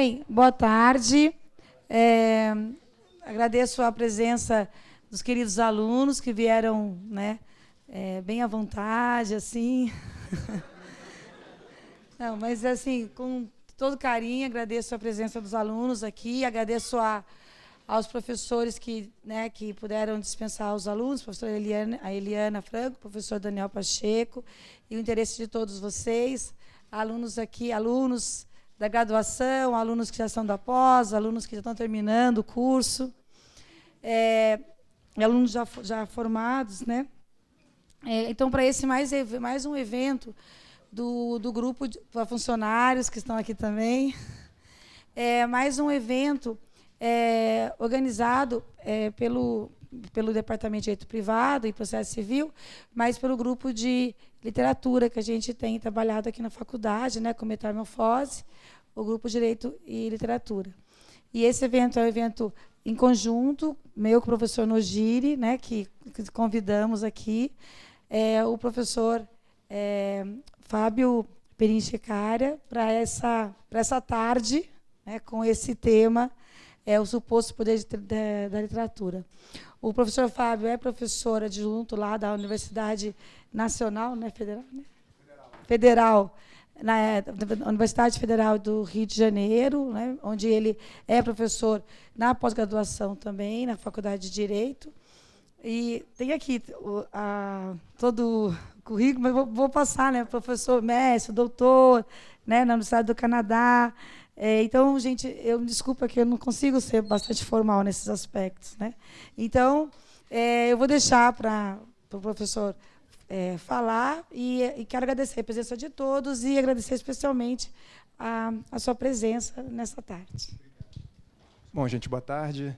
Bem, boa tarde. Agradeço a presença dos queridos alunos que vieram, né, bem à vontade, assim. Não, mas assim, com todo carinho, agradeço a presença dos alunos aqui, agradeço aos professores que puderam dispensar os alunos, a professora Eliana Franco, o professor Daniel Pacheco, e o interesse de todos vocês, alunos aqui, alunos da graduação, alunos que já são da pós, alunos que já estão terminando o curso, alunos já formados, né? Então, para esse mais um evento do grupo de funcionários que estão aqui também, mais um evento organizado pelo Departamento de Direito Privado e Processo Civil, mas pelo grupo de literatura que a gente tem trabalhado aqui na faculdade, né, com Metamorfose, o grupo de Direito e Literatura. E esse evento é um evento em conjunto, meu com o professor Nogiri, né, que convidamos aqui, o professor Fábio Perinchecaria, para essa tarde, né, com esse tema, o suposto poder da literatura. O professor Fábio é professor adjunto lá da Universidade Nacional, né, Federal, na Universidade Federal do Rio de Janeiro, né, onde ele é professor na pós-graduação também, na Faculdade de Direito. E tem aqui todo o currículo, mas vou passar, né, professor mestre, doutor, né, na Universidade do Canadá. Então, gente, eu me desculpa que eu não consigo ser bastante formal nesses aspectos, né? Então, eu vou deixar para o professor falar e quero agradecer a presença de todos e agradecer especialmente a sua presença nessa tarde. Bom, gente, boa tarde.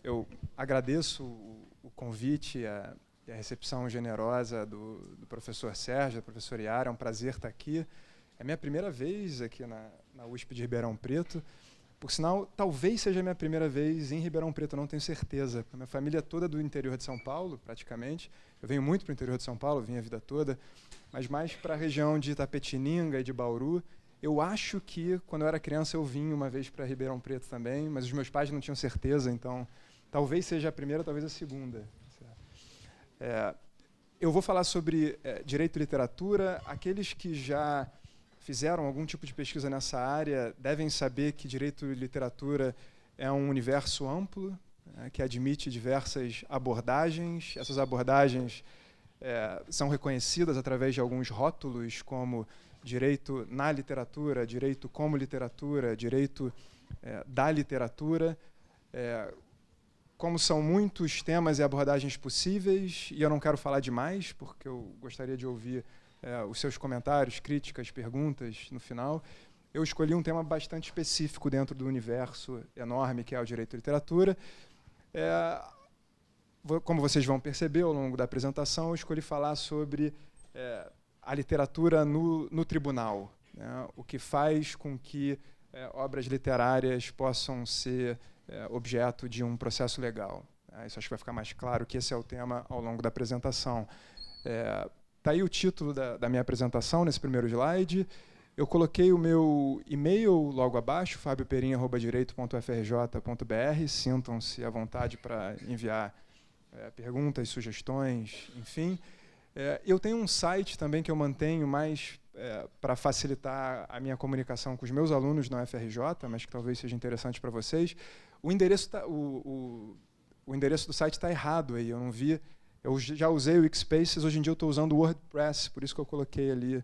Eu agradeço o convite e a recepção generosa do professor Sérgio, da professora Yara. É um prazer estar aqui. É a minha primeira vez aqui na USP de Ribeirão Preto. Por sinal, talvez seja a minha primeira vez em Ribeirão Preto, não tenho certeza. A minha família é toda do interior de São Paulo, praticamente. Eu venho muito para o interior de São Paulo, vim a vida toda, mas mais para a região de Itapetininga e de Bauru. Eu acho que, quando eu era criança, eu vim uma vez para Ribeirão Preto também, mas os meus pais não tinham certeza, então talvez seja a primeira, talvez a segunda. Eu vou falar sobre direito e literatura. Aqueles que já fizeram algum tipo de pesquisa nessa área devem saber que direito e literatura é um universo amplo, que admite diversas abordagens. Essas abordagens são reconhecidas através de alguns rótulos, como direito na literatura, direito como literatura, direito da literatura. Como são muitos temas e abordagens possíveis, e eu não quero falar demais, porque eu gostaria de ouvir os seus comentários, críticas, perguntas no final, eu escolhi um tema bastante específico dentro do universo enorme que é o direito e literatura. Como vocês vão perceber ao longo da apresentação, eu escolhi falar sobre a literatura no tribunal, né, o que faz com que obras literárias possam ser objeto de um processo legal. Isso acho que vai ficar mais claro que esse é o tema ao longo da apresentação. Está aí o título da minha apresentação, nesse primeiro slide. Eu coloquei o meu e-mail logo abaixo, fabioperin@direito.frj.br. Sintam-se à vontade para enviar perguntas, sugestões, enfim. Eu tenho um site também que eu mantenho mais para facilitar a minha comunicação com os meus alunos na UFRJ, mas que talvez seja interessante para vocês. O endereço do site está errado aí, eu não vi. Eu já usei o Wixspaces, hoje em dia eu estou usando o WordPress, por isso que eu coloquei ali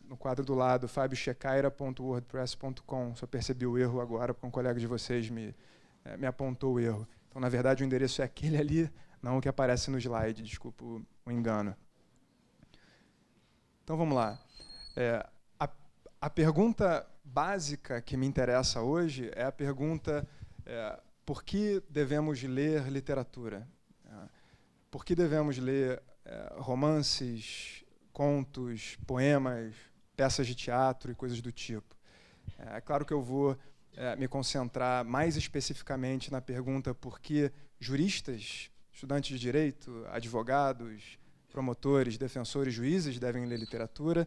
no quadro do lado, fabiochecaira.wordpress.com. Só percebi o erro agora, porque um colega de vocês me apontou o erro. Então, na verdade, o endereço é aquele ali, não o que aparece no slide, desculpa o engano. Então, vamos lá. A pergunta básica que me interessa hoje é a pergunta por que devemos ler literatura? Por que devemos ler romances, contos, poemas, peças de teatro e coisas do tipo? É claro que eu vou me concentrar mais especificamente na pergunta por que juristas, estudantes de direito, advogados, promotores, defensores, juízes devem ler literatura,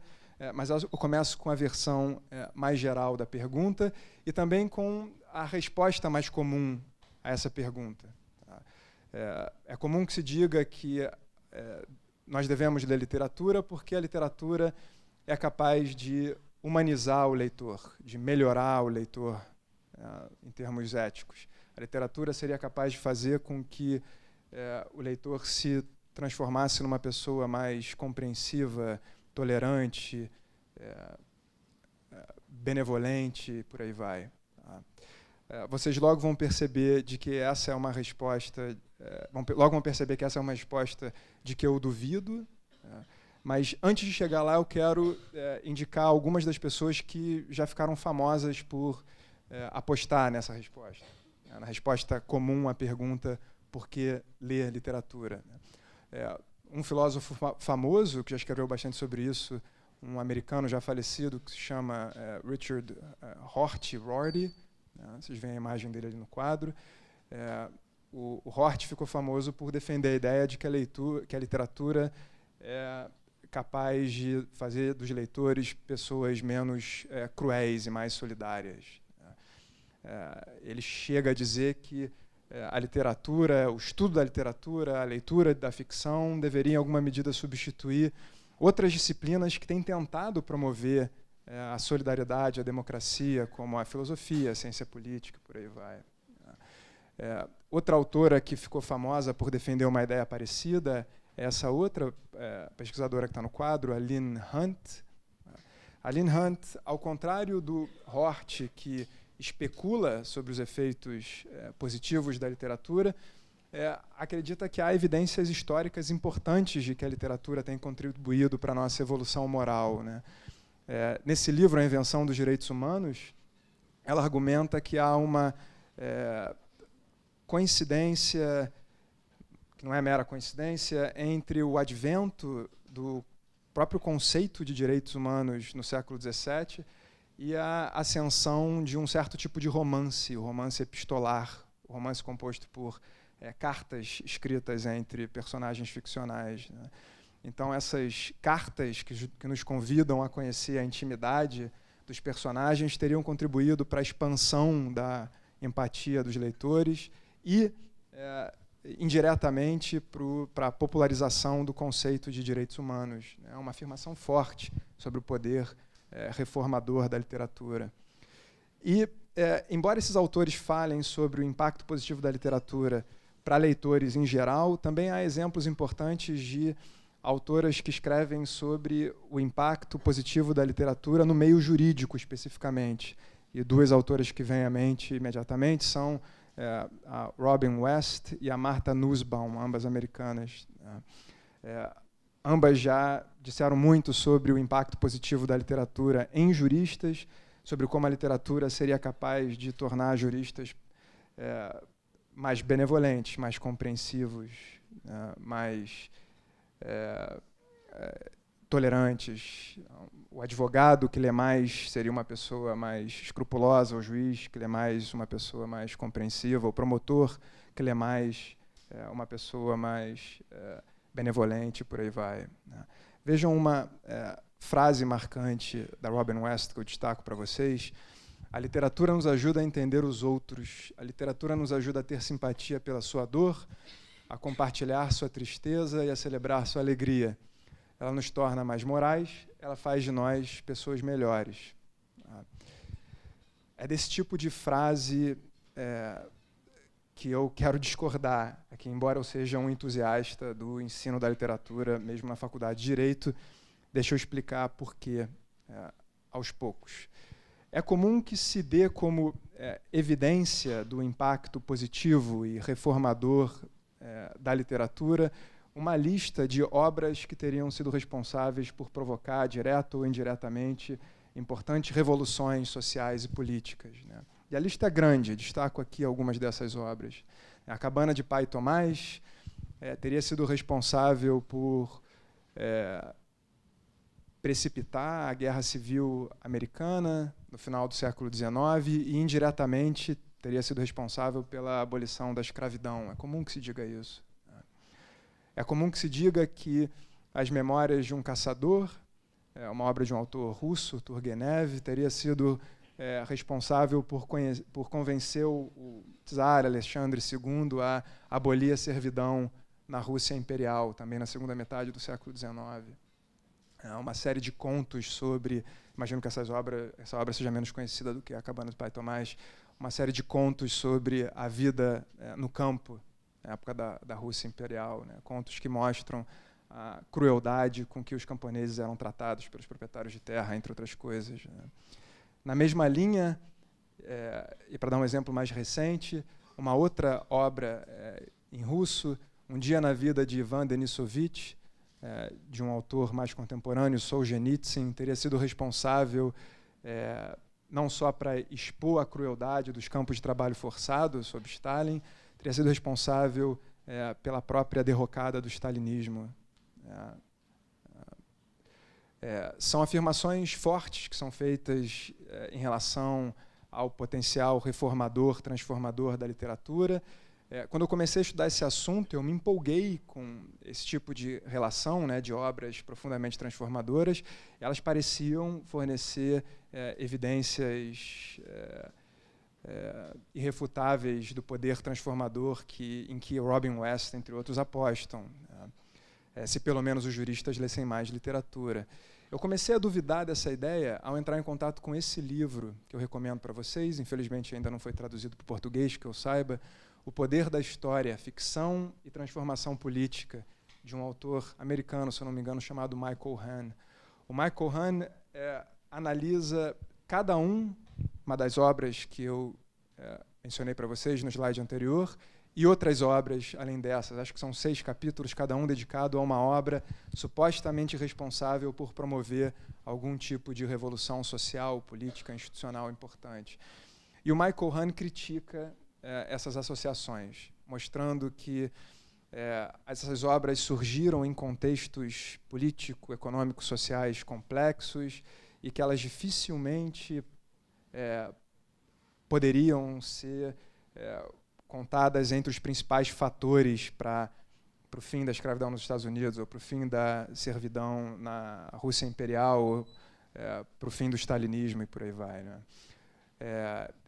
mas eu começo com a versão mais geral da pergunta e também com a resposta mais comum a essa pergunta. Tá? É comum que se diga que nós devemos ler literatura porque a literatura é capaz de humanizar o leitor, de melhorar o leitor em termos éticos. A literatura seria capaz de fazer com que o leitor se transformasse numa pessoa mais compreensiva, tolerante, benevolente, por aí vai. Tá? Vocês logo vão perceber de que essa é uma resposta, logo vão perceber que essa é uma resposta de que eu duvido, mas antes de chegar lá eu quero indicar algumas das pessoas que já ficaram famosas por apostar nessa resposta, na resposta comum à pergunta por que ler literatura. Um filósofo famoso, que já escreveu bastante sobre isso, um americano já falecido, que se chama Richard Rorty, vocês veem a imagem dele ali no quadro. O Rorty ficou famoso por defender a ideia de que a literatura é capaz de fazer dos leitores pessoas menos cruéis e mais solidárias. Ele chega a dizer que a literatura, o estudo da literatura, a leitura da ficção deveria, em alguma medida, substituir outras disciplinas que têm tentado promover a solidariedade, a democracia, como a filosofia, a ciência política, por aí vai. Outra autora que ficou famosa por defender uma ideia parecida é essa outra pesquisadora que está no quadro, a Lynn Hunt. A Lynn Hunt, ao contrário do Rorty, que especula sobre os efeitos positivos da literatura, acredita que há evidências históricas importantes de que a literatura tem contribuído para a nossa evolução moral, né? Nesse livro, A Invenção dos Direitos Humanos, ela argumenta que há uma coincidência, que não é mera coincidência, entre o advento do próprio conceito de direitos humanos no século XVII e a ascensão de um certo tipo de romance, o romance epistolar, o romance composto por cartas escritas entre personagens ficcionais, né? Então, essas cartas que nos convidam a conhecer a intimidade dos personagens teriam contribuído para a expansão da empatia dos leitores e, indiretamente, para a popularização do conceito de direitos humanos. É uma afirmação forte sobre o poder reformador da literatura. E, embora esses autores falem sobre o impacto positivo da literatura para leitores em geral, também há exemplos importantes de autoras que escrevem sobre o impacto positivo da literatura no meio jurídico, especificamente. E duas autoras que vêm à mente imediatamente são a Robin West e a Martha Nussbaum, ambas americanas. Ambas já disseram muito sobre o impacto positivo da literatura em juristas, sobre como a literatura seria capaz de tornar juristas mais benevolentes, mais compreensivos, mais tolerantes. O advogado que lê mais seria uma pessoa mais escrupulosa, o juiz que lê mais uma pessoa mais compreensiva, o promotor que lê mais uma pessoa mais benevolente, por aí vai, né? Vejam uma frase marcante da Robin West que eu destaco para vocês. A literatura nos ajuda a entender os outros, a literatura nos ajuda a ter simpatia pela sua dor, a compartilhar sua tristeza e a celebrar sua alegria. Ela nos torna mais morais, ela faz de nós pessoas melhores. É desse tipo de frase que eu quero discordar aqui, embora eu seja um entusiasta do ensino da literatura, mesmo na faculdade de Direito. Deixa eu explicar por quê, aos poucos. É comum que se dê como evidência do impacto positivo e reformador da literatura uma lista de obras que teriam sido responsáveis por provocar, direta ou indiretamente, importantes revoluções sociais e políticas, né? E a lista é grande, destaco aqui algumas dessas obras. A Cabana de Pai Tomás teria sido responsável por precipitar a Guerra Civil Americana no final do século XIX e, indiretamente, teria sido responsável pela abolição da escravidão. É comum que se diga isso. É comum que se diga que as memórias de um caçador uma obra de um autor russo, Turgenev, teria sido responsável por convencer o czar Alexandre II a abolir a servidão na Rússia imperial, também na segunda metade do século XIX. Uma série de contos sobre, imagino que essa obra seja menos conhecida do que A Cabana do Pai Tomás, uma série de contos sobre a vida no campo, na época da Rússia imperial, né? Contos que mostram a crueldade com que os camponeses eram tratados pelos proprietários de terra, entre outras coisas, né? Na mesma linha, e para dar um exemplo mais recente, uma outra obra em russo, Um Dia na Vida de Ivan Denisovich, de um autor mais contemporâneo, Solzhenitsyn, teria sido responsável não só para expor a crueldade dos campos de trabalho forçado sob Stalin, teria sido responsável pela própria derrocada do stalinismo. São afirmações fortes que são feitas em relação ao potencial reformador, transformador da literatura. Quando eu comecei a estudar esse assunto, eu me empolguei com esse tipo de relação, né, de obras profundamente transformadoras. Elas pareciam fornecer evidências irrefutáveis do poder transformador em que Robin West, entre outros, apostam, se pelo menos os juristas lessem mais literatura. Eu comecei a duvidar dessa ideia ao entrar em contato com esse livro, que eu recomendo para vocês, infelizmente ainda não foi traduzido para o português, que eu saiba, O Poder da História, Ficção e Transformação Política, de um autor americano, se eu não me engano, chamado Michael Hahn. O Michael Hahn analisa uma das obras que eu mencionei para vocês no slide anterior, e outras obras além dessas. Acho que são 6 capítulos, cada um dedicado a uma obra supostamente responsável por promover algum tipo de revolução social, política, institucional importante. E o Michael Hahn critica essas associações, mostrando que essas obras surgiram em contextos político, econômico, sociais complexos e que elas dificilmente poderiam ser contadas entre os principais fatores para o fim da escravidão nos Estados Unidos, ou para o fim da servidão na Rússia imperial, ou para o fim do stalinismo e por aí vai, né?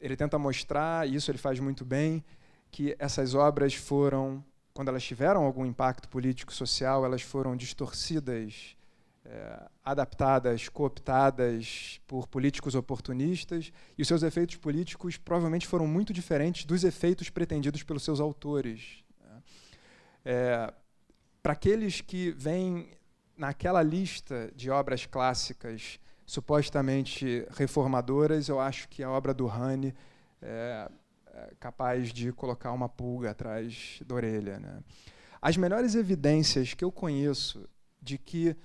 Ele tenta mostrar, e isso ele faz muito bem, que essas obras foram, quando elas tiveram algum impacto político-social, elas foram distorcidas, adaptadas, cooptadas por políticos oportunistas, e os seus efeitos políticos provavelmente foram muito diferentes dos efeitos pretendidos pelos seus autores. Para aqueles que veem naquela lista de obras clássicas supostamente reformadoras, eu acho que a obra do Hahn é capaz de colocar uma pulga atrás da orelha, né? As melhores evidências que eu conheço de que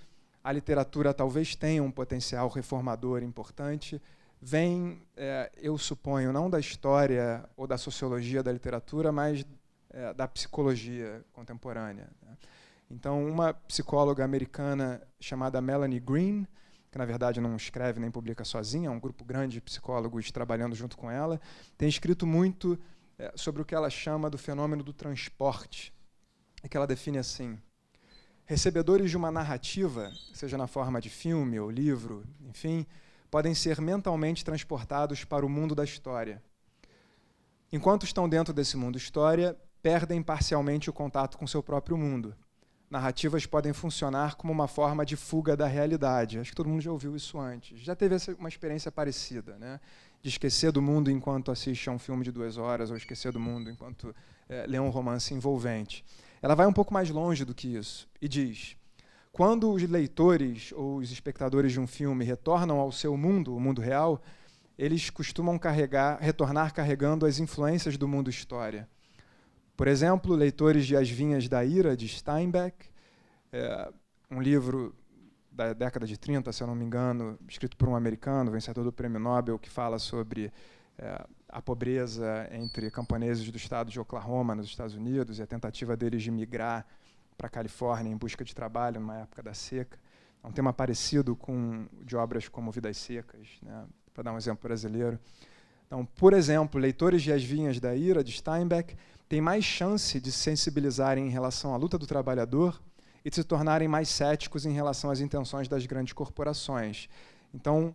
a literatura talvez tenha um potencial reformador importante vem, eu suponho, não da história ou da sociologia da literatura, mas da psicologia contemporânea, né? Então, uma psicóloga americana chamada Melanie Green, que na verdade não escreve nem publica sozinha, é um grupo grande de psicólogos trabalhando junto com ela, tem escrito muito sobre o que ela chama do fenômeno do transporte, e que ela define assim: recebedores de uma narrativa, seja na forma de filme ou livro, enfim, podem ser mentalmente transportados para o mundo da história. Enquanto estão dentro desse mundo história, perdem parcialmente o contato com seu próprio mundo. Narrativas podem funcionar como uma forma de fuga da realidade. Acho que todo mundo já ouviu isso antes. Já teve uma experiência parecida, né? De esquecer do mundo enquanto assiste a um filme de 2 horas, ou esquecer do mundo enquanto lê um romance envolvente. Ela vai um pouco mais longe do que isso e diz: quando os leitores ou os espectadores de um filme retornam ao seu mundo, o mundo real, eles costumam retornar carregando as influências do mundo história. Por exemplo, leitores de As Vinhas da Ira, de Steinbeck, um livro da década de 30, se eu não me engano, escrito por um americano, vencedor do Prêmio Nobel, que fala sobre a pobreza entre camponeses do estado de Oklahoma, nos Estados Unidos, e a tentativa deles de migrar para a Califórnia em busca de trabalho numa época da seca. É um tema parecido com de obras como Vidas Secas, né, para dar um exemplo brasileiro. Então, por exemplo, leitores de As Vinhas da Ira, de Steinbeck, têm mais chance de se sensibilizarem em relação à luta do trabalhador e de se tornarem mais céticos em relação às intenções das grandes corporações. Então,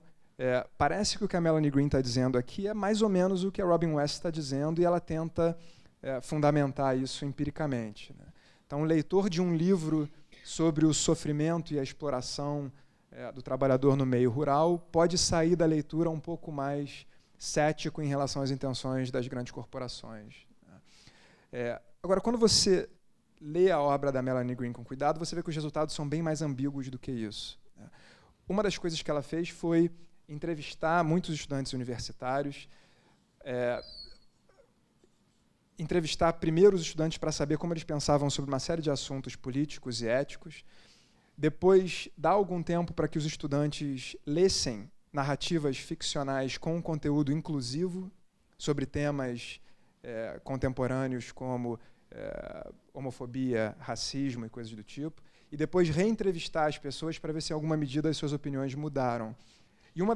parece que o que a Melanie Green está dizendo aqui é mais ou menos o que a Robin West está dizendo, e ela tenta fundamentar isso empiricamente, né? Então, o leitor de um livro sobre o sofrimento e a exploração do trabalhador no meio rural pode sair da leitura um pouco mais cético em relação às intenções das grandes corporações. Agora, quando você lê a obra da Melanie Green com cuidado, você vê que os resultados são bem mais ambíguos do que isso. Uma das coisas que ela fez foi entrevistar muitos estudantes universitários, entrevistar primeiro os estudantes para saber como eles pensavam sobre uma série de assuntos políticos e éticos, depois dar algum tempo para que os estudantes lessem narrativas ficcionais com um conteúdo inclusivo sobre temas contemporâneos como homofobia, racismo e coisas do tipo, e depois reentrevistar as pessoas para ver se em alguma medida as suas opiniões mudaram. E uma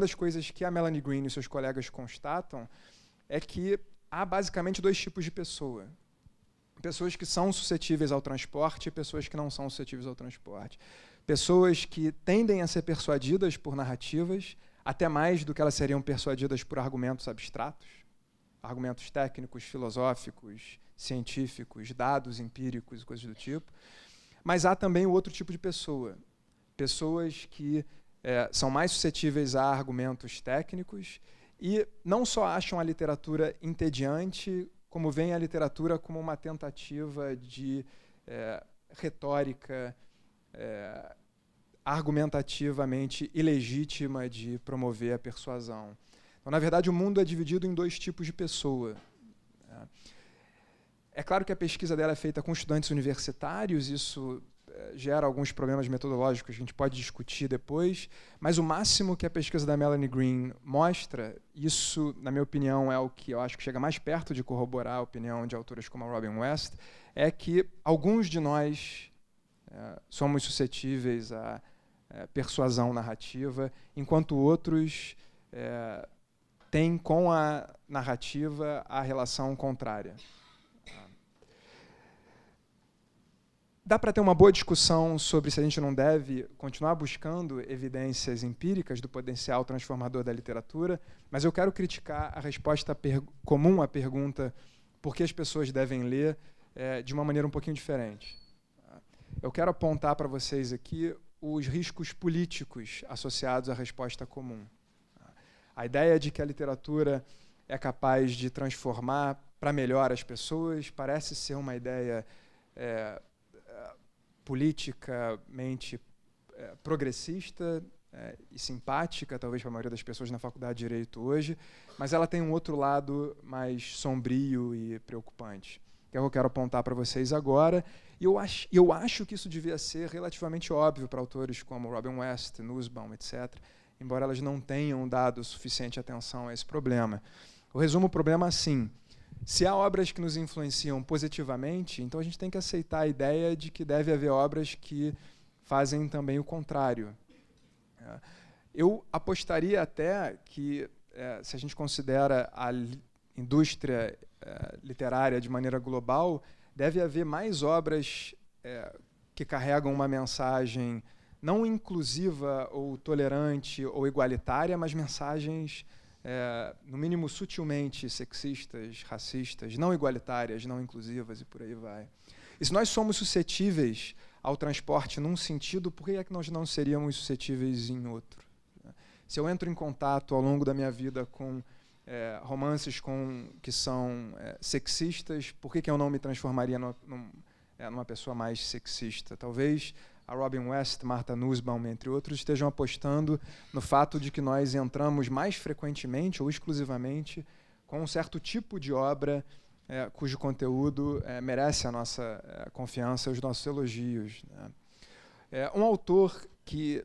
das coisas que a Melanie Green e seus colegas constatam é que há basicamente dois tipos de pessoa. Pessoas que são suscetíveis ao transporte e pessoas que não são suscetíveis ao transporte. Pessoas que tendem a ser persuadidas por narrativas, até mais do que elas seriam persuadidas por argumentos abstratos, argumentos técnicos, filosóficos, científicos, dados empíricos e coisas do tipo. Mas há também o outro tipo de pessoa. Pessoas que são mais suscetíveis a argumentos técnicos e não só acham a literatura entediante, como veem a literatura como uma tentativa de retórica argumentativamente ilegítima de promover a persuasão. Então, na verdade, o mundo é dividido em dois tipos de pessoa. É claro que a pesquisa dela é feita com estudantes universitários, isso gera alguns problemas metodológicos que a gente pode discutir depois, mas o máximo que a pesquisa da Melanie Green mostra, isso, na minha opinião, é o que eu acho que chega mais perto de corroborar a opinião de autores como a Robin West, é que alguns de nós somos suscetíveis à persuasão narrativa, enquanto outros têm com a narrativa a relação contrária. Dá para ter uma boa discussão sobre se a gente não deve continuar buscando evidências empíricas do potencial transformador da literatura, mas eu quero criticar a resposta comum à pergunta por que as pessoas devem ler de uma maneira um pouquinho diferente. Eu quero apontar para vocês aqui os riscos políticos associados à resposta comum. A ideia de que a literatura é capaz de transformar para melhor as pessoas parece ser uma ideia politicamente progressista e simpática, talvez para a maioria das pessoas na faculdade de Direito hoje, mas ela tem um outro lado mais sombrio e preocupante, que é o que eu quero apontar para vocês agora. E eu acho que isso devia ser relativamente óbvio para autores como Robin West, Nussbaum, etc., embora elas não tenham dado suficiente atenção a esse problema. Eu resumo o problema assim. Se há obras que nos influenciam positivamente, então a gente tem que aceitar a ideia de que deve haver obras que fazem também o contrário. Eu apostaria até que, se a gente considera a indústria literária de maneira global, deve haver mais obras que carregam uma mensagem não inclusiva ou tolerante ou igualitária, mas mensagens no mínimo sutilmente sexistas, racistas, não igualitárias, não inclusivas e por aí vai. E se nós somos suscetíveis ao transporte num sentido, por que é que nós não seríamos suscetíveis em outro? Se eu entro em contato ao longo da minha vida com romances que são sexistas, por que eu não me transformaria numa pessoa mais sexista? Talvez a Robin West, Martha Nussbaum, entre outros, estejam apostando no fato de que nós entramos mais frequentemente ou exclusivamente com um certo tipo de obra cujo conteúdo merece a nossa confiança e os nossos elogios, né? Um autor que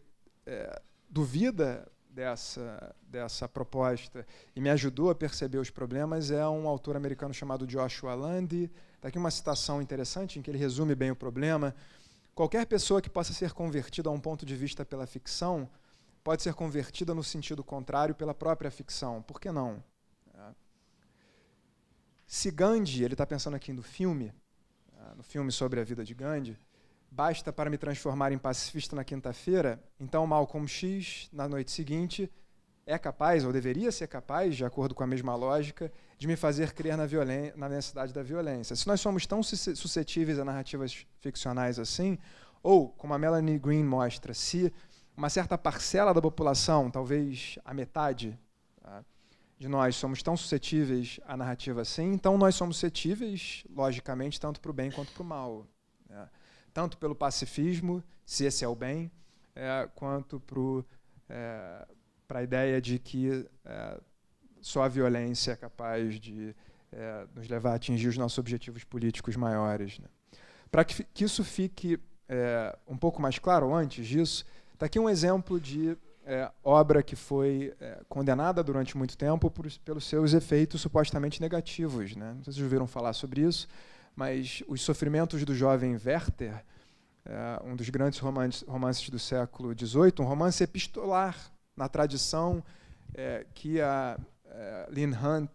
duvida dessa proposta e me ajudou a perceber os problemas é um autor americano chamado Joshua Lundy. Está aqui uma citação interessante em que ele resume bem o problema. Qualquer pessoa que possa ser convertida a um ponto de vista pela ficção pode ser convertida no sentido contrário pela própria ficção. Por que não? Se Gandhi, ele está pensando aqui no filme sobre a vida de Gandhi, basta para me transformar em pacifista na quinta-feira, então Malcolm X, na noite seguinte, é capaz, ou deveria ser capaz, de acordo com a mesma lógica, de me fazer crer na necessidade da violência. Se nós somos tão suscetíveis a narrativas ficcionais assim, ou, como a Melanie Green mostra, se uma certa parcela da população, talvez a metade, tá, de nós somos tão suscetíveis à narrativa assim, então nós somos suscetíveis, logicamente, tanto para o bem quanto para o mal. Né? Tanto pelo pacifismo, se esse é o bem, quanto para a ideia de que só a violência é capaz de nos levar a atingir os nossos objetivos políticos maiores. Né? Para que isso fique um pouco mais claro, antes disso, está aqui um exemplo de obra que foi condenada durante muito tempo pelos seus efeitos supostamente negativos. Né? Não sei se vocês ouviram falar sobre isso, mas Os Sofrimentos do Jovem Werther, um dos grandes romances do século XVIII, um romance epistolar, na tradição que a Lynn Hunt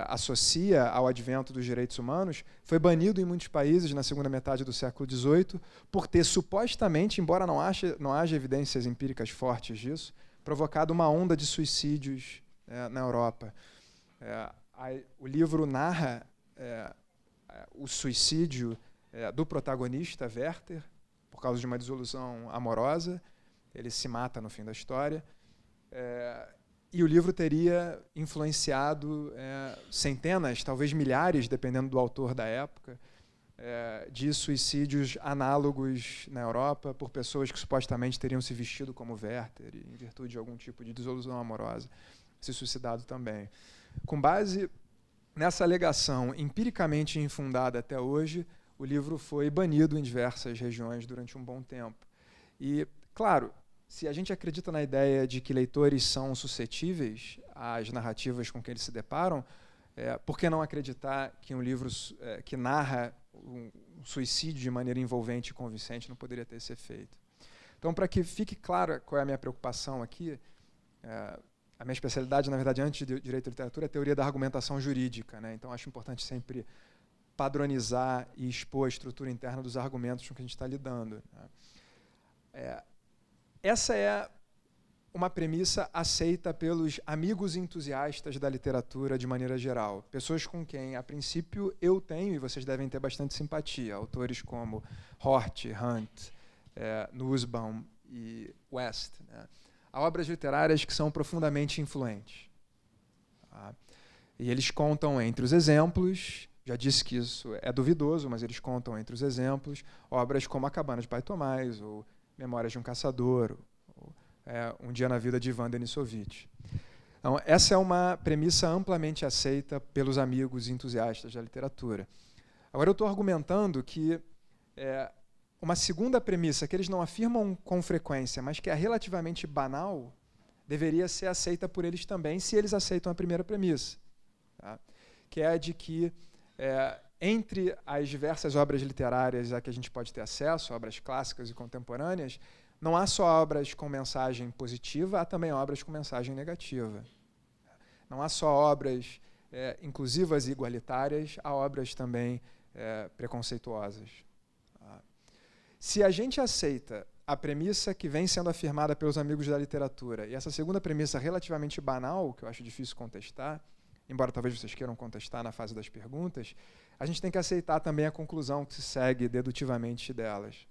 associa ao advento dos direitos humanos, foi banido em muitos países na segunda metade do século XVIII por ter supostamente, embora não haja evidências empíricas fortes disso, provocado uma onda de suicídios na Europa. O livro narra o suicídio do protagonista, Werther, por causa de uma desilusão amorosa. Ele se mata no fim da história. E o livro teria influenciado centenas, talvez milhares, dependendo do autor da época, de suicídios análogos na Europa por pessoas que supostamente teriam se vestido como Werther, em virtude de algum tipo de desilusão amorosa, se suicidado também. Com base nessa alegação empiricamente infundada até hoje, o livro foi banido em diversas regiões durante um bom tempo. E, claro, se a gente acredita na ideia de que leitores são suscetíveis às narrativas com que eles se deparam, por que não acreditar que um livro que narra um suicídio de maneira envolvente e convincente não poderia ter esse efeito? Então, para que fique claro qual é a minha preocupação aqui, a minha especialidade, na verdade, antes de Direito e Literatura, é a teoria da argumentação jurídica. Né? Então, acho importante sempre padronizar e expor a estrutura interna dos argumentos com que a gente está lidando. Né? Essa é uma premissa aceita pelos amigos entusiastas da literatura de maneira geral. Pessoas com quem, a princípio, eu tenho, e vocês devem ter bastante simpatia. Autores como Hort, Hunt, Nussbaum e West. Né? Há obras literárias que são profundamente influentes. Tá? E eles contam entre os exemplos, já disse que isso é duvidoso, mas eles contam entre os exemplos, obras como A Cabana de Pai Tomás, ou Memórias de um Caçador, ou Um Dia na Vida de Ivan Denisovich. Então, essa é uma premissa amplamente aceita pelos amigos entusiastas da literatura. Agora, eu estou argumentando que uma segunda premissa, que eles não afirmam com frequência, mas que é relativamente banal, deveria ser aceita por eles também, se eles aceitam a primeira premissa. Tá? Que é a de que, entre as diversas obras literárias a que a gente pode ter acesso, obras clássicas e contemporâneas, não há só obras com mensagem positiva, há também obras com mensagem negativa. Não há só obras inclusivas e igualitárias, há obras também preconceituosas. Se a gente aceita a premissa que vem sendo afirmada pelos amigos da literatura, e essa segunda premissa relativamente banal, que eu acho difícil contestar, embora talvez vocês queiram contestar na fase das perguntas, a gente tem que aceitar também a conclusão que se segue dedutivamente delas.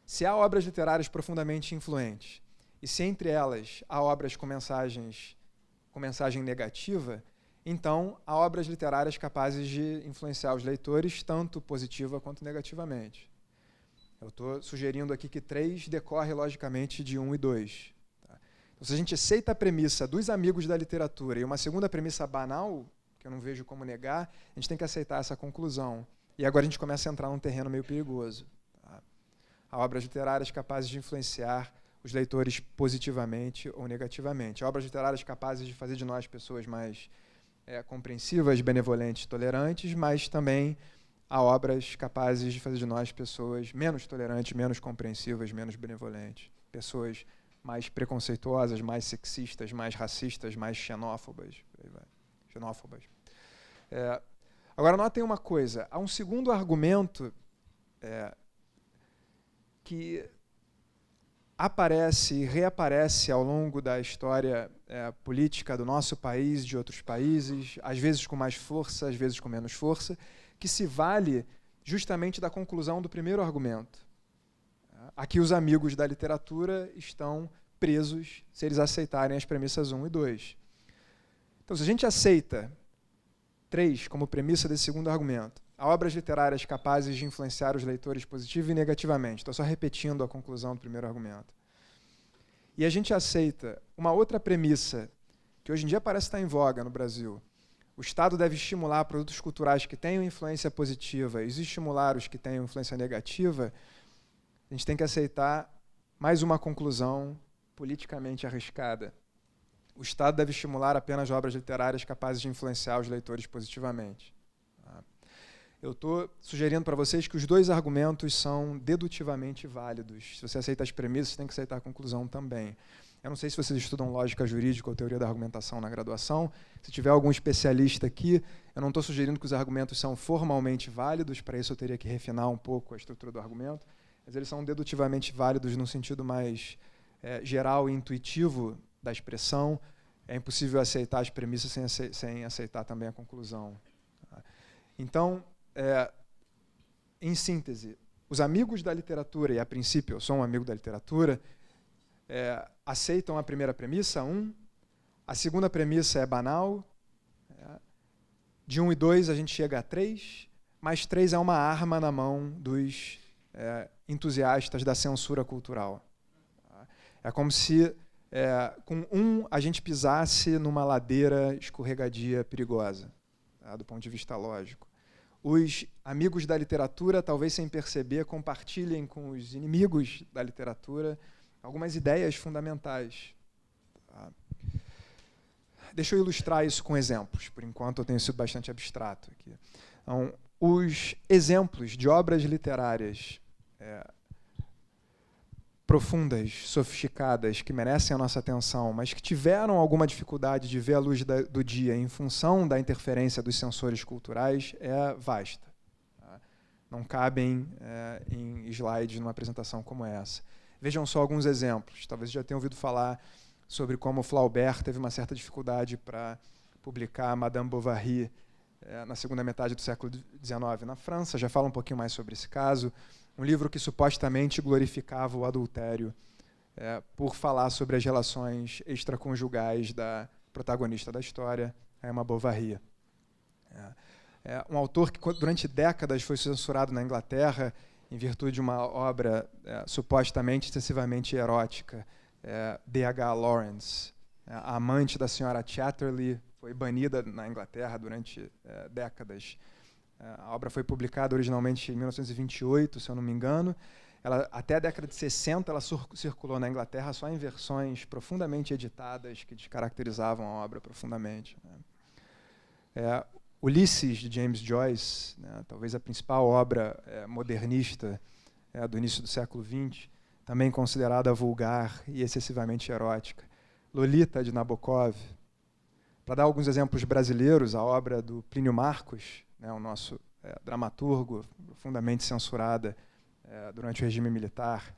Se há obras literárias profundamente influentes, e se entre elas há obras com mensagem negativa, então há obras literárias capazes de influenciar os leitores tanto positiva quanto negativamente. Eu estou sugerindo aqui que 3 decorre logicamente de 1 e 2. Tá? Então, se a gente aceita a premissa dos amigos da literatura e uma segunda premissa banal, que eu não vejo como negar, a gente tem que aceitar essa conclusão. E agora a gente começa a entrar num terreno meio perigoso. Tá? Há obras literárias capazes de influenciar os leitores positivamente ou negativamente. Há obras literárias capazes de fazer de nós pessoas mais compreensivas, benevolentes, tolerantes, mas também há obras capazes de fazer de nós pessoas menos tolerantes, menos compreensivas, menos benevolentes. Pessoas mais preconceituosas, mais sexistas, mais racistas, mais xenófobas. Agora, notem uma coisa. Há um segundo argumento que aparece e reaparece ao longo da história política do nosso país, de outros países, às vezes com mais força, às vezes com menos força, que se vale justamente da conclusão do primeiro argumento. Aqui os amigos da literatura estão presos se eles aceitarem as premissas 1 e 2. Então, se a gente aceita 3 como premissa desse segundo argumento, há obras literárias capazes de influenciar os leitores positiva e negativamente. Estou só repetindo a conclusão do primeiro argumento. E a gente aceita uma outra premissa, que hoje em dia parece estar em voga no Brasil. O Estado deve estimular produtos culturais que tenham influência positiva e estimular os que tenham influência negativa. A gente tem que aceitar mais uma conclusão politicamente arriscada. O Estado deve estimular apenas obras literárias capazes de influenciar os leitores positivamente. Eu estou sugerindo para vocês que os 2 argumentos são dedutivamente válidos. Se você aceita as premissas, você tem que aceitar a conclusão também. Eu não sei se vocês estudam lógica jurídica ou teoria da argumentação na graduação. Se tiver algum especialista aqui, eu não estou sugerindo que os argumentos são formalmente válidos, para isso eu teria que refinar um pouco a estrutura do argumento, mas eles são dedutivamente válidos no sentido mais geral e intuitivo da expressão. É impossível aceitar as premissas sem aceitar também a conclusão. Então, em síntese, os amigos da literatura, e a princípio eu sou um amigo da literatura, aceitam a primeira premissa, 1. A segunda premissa é banal. De 1 e 2 a gente chega a 3, mas 3 é uma arma na mão dos entusiastas da censura cultural. É como se com 1 a gente pisasse numa ladeira escorregadia perigosa, do ponto de vista lógico. Os amigos da literatura, talvez sem perceber, compartilhem com os inimigos da literatura algumas ideias fundamentais. Deixa eu ilustrar isso com exemplos. Por enquanto, eu tenho sido bastante abstrato aqui. Então, os exemplos de obras literárias profundas, sofisticadas, que merecem a nossa atenção, mas que tiveram alguma dificuldade de ver a luz do dia em função da interferência dos sensores culturais, é vasta. Não cabem em slides numa apresentação como essa. Vejam só alguns exemplos. Talvez já tenham ouvido falar sobre como Flaubert teve uma certa dificuldade para publicar Madame Bovary na segunda metade do século XIX na França. Já falo um pouquinho mais sobre esse caso. Um livro que supostamente glorificava o adultério por falar sobre as relações extraconjugais da protagonista da história, Emma Bovary. Um autor que durante décadas foi censurado na Inglaterra em virtude de uma obra supostamente excessivamente erótica, D.H. Lawrence, a amante da senhora Chatterley, foi banida na Inglaterra durante décadas. A obra foi publicada originalmente em 1928, se eu não me engano. Até a década de 60, ela circulou na Inglaterra só em versões profundamente editadas que descaracterizavam a obra profundamente. Ulisses, de James Joyce, talvez a principal obra modernista do início do século XX, também considerada vulgar e excessivamente erótica. Lolita, de Nabokov. Para dar alguns exemplos brasileiros, a obra do Plínio Marcos, o nosso dramaturgo, profundamente censurada durante o regime militar.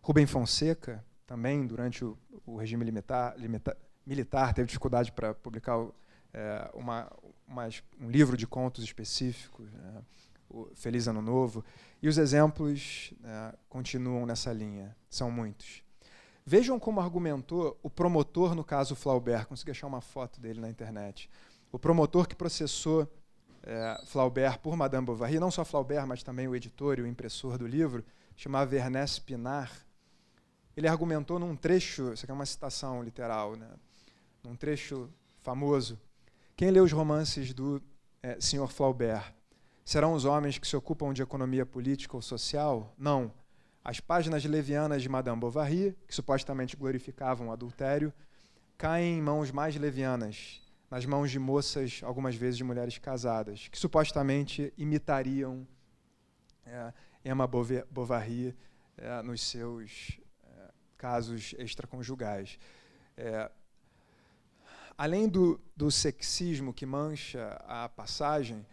Rubem Fonseca, também durante o regime militar, teve dificuldade para publicar um livro de contos específicos, o Feliz Ano Novo. E os exemplos continuam nessa linha, são muitos. Vejam como argumentou o promotor, no caso Flaubert, consegui achar uma foto dele na internet. O promotor que processou Flaubert por Madame Bovary, não só Flaubert, mas também o editor e o impressor do livro, chamava Ernest Pinard. Ele argumentou num trecho, isso aqui é uma citação literal, num trecho famoso: quem lê os romances do Sr. Flaubert serão os homens que se ocupam de economia política ou social? Não. As páginas levianas de Madame Bovary, que supostamente glorificavam o adultério, caem em mãos mais levianas, nas mãos de moças, algumas vezes de mulheres casadas, que supostamente imitariam Emma Bovary nos seus casos extraconjugais. Além do sexismo que mancha a passagem,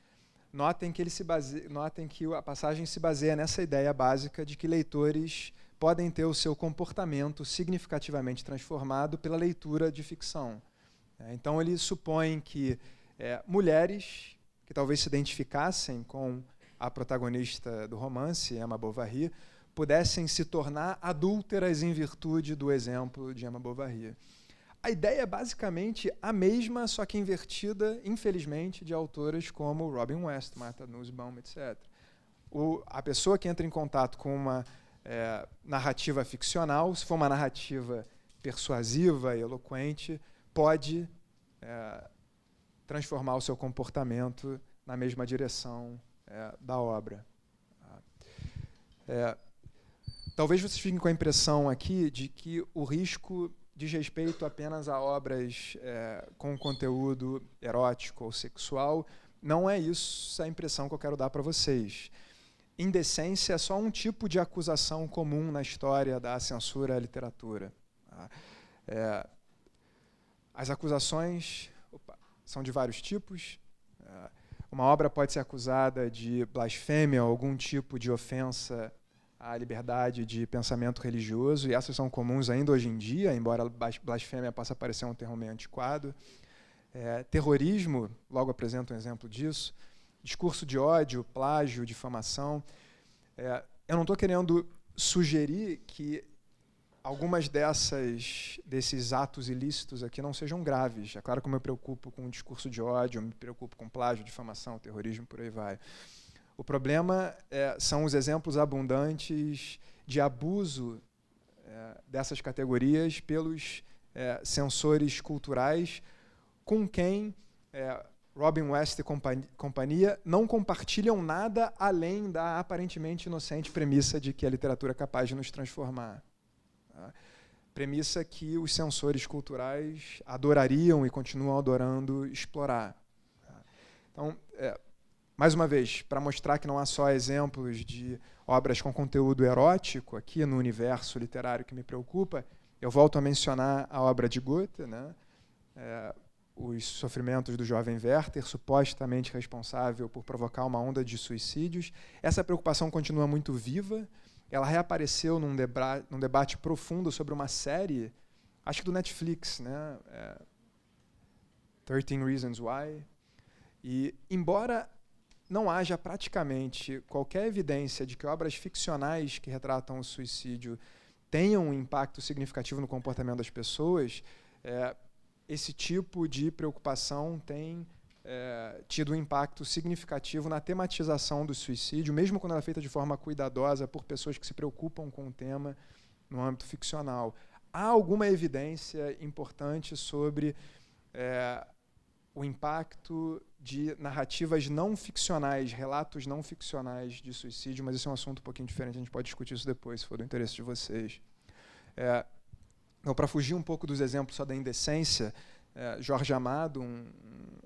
notem que a passagem se baseia nessa ideia básica de que leitores podem ter o seu comportamento significativamente transformado pela leitura de ficção. Então, ele supõe que mulheres que talvez se identificassem com a protagonista do romance, Emma Bovary, pudessem se tornar adúlteras em virtude do exemplo de Emma Bovary. A ideia é basicamente a mesma, só que invertida, infelizmente, de autoras como Robin West, Martha Nussbaum, etc. A pessoa que entra em contato com uma narrativa ficcional, se for uma narrativa persuasiva e eloquente, pode transformar o seu comportamento na mesma direção da obra. Talvez vocês fiquem com a impressão aqui de que o risco diz respeito apenas a obras com conteúdo erótico ou sexual. Não é isso a impressão que eu quero dar para vocês. Indecência é só um tipo de acusação comum na história da censura à literatura. As acusações são de vários tipos. Uma obra pode ser acusada de blasfêmia ou algum tipo de ofensa à liberdade de pensamento religioso, e essas são comuns ainda hoje em dia, embora blasfêmia possa parecer um termo meio antiquado. Terrorismo, logo apresenta um exemplo disso. Discurso de ódio, plágio, difamação. Eu não estou querendo sugerir que algumas desses atos ilícitos aqui não sejam graves. É claro que eu me preocupo com o discurso de ódio, eu me preocupo com plágio, difamação, terrorismo, por aí vai. O problema são os exemplos abundantes de abuso dessas categorias pelos censores culturais com quem Robin West e companhia não compartilham nada além da aparentemente inocente premissa de que a literatura é capaz de nos transformar. Premissa que os censores culturais adorariam e continuam adorando explorar. Então, mais uma vez, para mostrar que não há só exemplos de obras com conteúdo erótico aqui no universo literário que me preocupa, eu volto a mencionar a obra de Goethe, né? Os sofrimentos do jovem Werther, supostamente responsável por provocar uma onda de suicídios. Essa preocupação continua muito viva. Ela reapareceu num debate profundo sobre uma série, acho que do Netflix, né? 13 Reasons Why. E, embora não haja praticamente qualquer evidência de que obras ficcionais que retratam o suicídio tenham um impacto significativo no comportamento das pessoas, esse tipo de preocupação tem tido um impacto significativo na tematização do suicídio, mesmo quando ela é feita de forma cuidadosa por pessoas que se preocupam com o tema no âmbito ficcional. Há alguma evidência importante sobre o impacto de narrativas não ficcionais, relatos não ficcionais de suicídio, mas esse é um assunto um pouquinho diferente, a gente pode discutir isso depois, se for do interesse de vocês. Então, para fugir um pouco dos exemplos só da indecência, Jorge Amado, um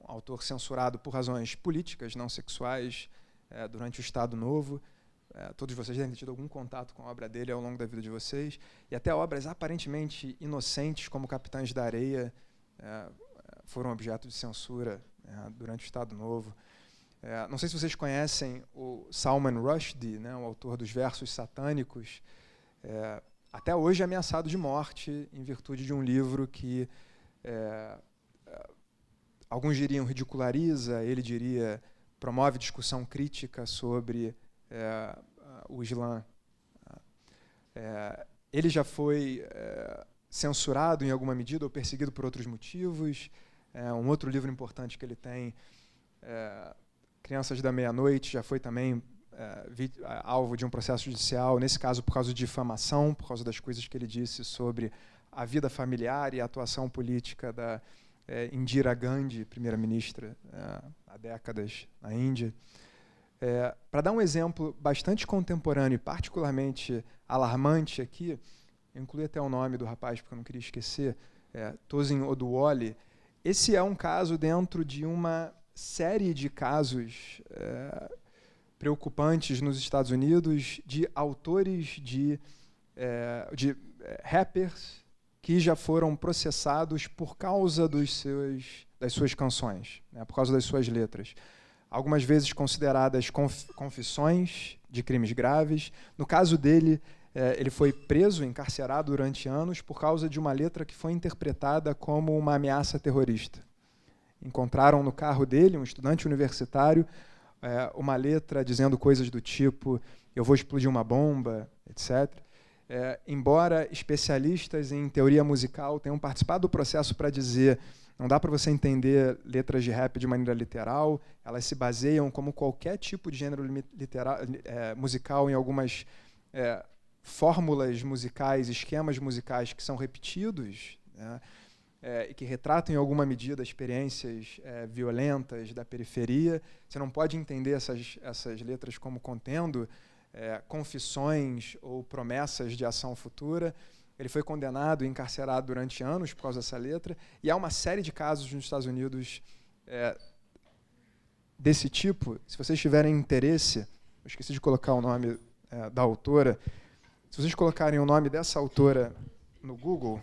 autor censurado por razões políticas, não sexuais, durante o Estado Novo, todos vocês devem ter tido algum contato com a obra dele ao longo da vida de vocês, e até obras aparentemente inocentes, como Capitães da Areia, foram objeto de censura durante o Estado Novo. Não sei se vocês conhecem o Salman Rushdie, né, o autor dos Versos Satânicos, até hoje ameaçado de morte em virtude de um livro que alguns diriam ridiculariza, ele diria promove discussão crítica sobre o Islã. Ele já foi censurado em alguma medida ou perseguido por outros motivos. Um outro livro importante que ele tem, Crianças da Meia-Noite, já foi também alvo de um processo judicial, nesse caso por causa de difamação, por causa das coisas que ele disse sobre a vida familiar e a atuação política da Indira Gandhi, primeira-ministra há décadas na Índia. Para dar um exemplo bastante contemporâneo e particularmente alarmante aqui, eu incluí até o nome do rapaz porque eu não queria esquecer, Tosin Oduwole. Esse é um caso dentro de uma série de casos preocupantes nos Estados Unidos de autores de rappers que já foram processados por causa das suas canções, né, por causa das suas letras. algumas vezes consideradas confissões de crimes graves. No caso dele, ele foi preso, encarcerado durante anos por causa de uma letra que foi interpretada como uma ameaça terrorista. Encontraram no carro dele, um estudante universitário, uma letra dizendo coisas do tipo: eu vou explodir uma bomba, etc. Embora especialistas em teoria musical tenham participado do processo para dizer não dá para você entender letras de rap de maneira literal, elas se baseiam, como qualquer tipo de gênero musical, em algumas fórmulas musicais, esquemas musicais que são repetidos, né, e que retratam em alguma medida experiências violentas da periferia. Você não pode entender essas letras como contendo confissões ou promessas de ação futura. Ele foi condenado e encarcerado durante anos por causa dessa letra, e há uma série de casos nos Estados Unidos desse tipo. Se vocês tiverem interesse, eu esqueci de colocar o nome da autora, se vocês colocarem o nome dessa autora no Google,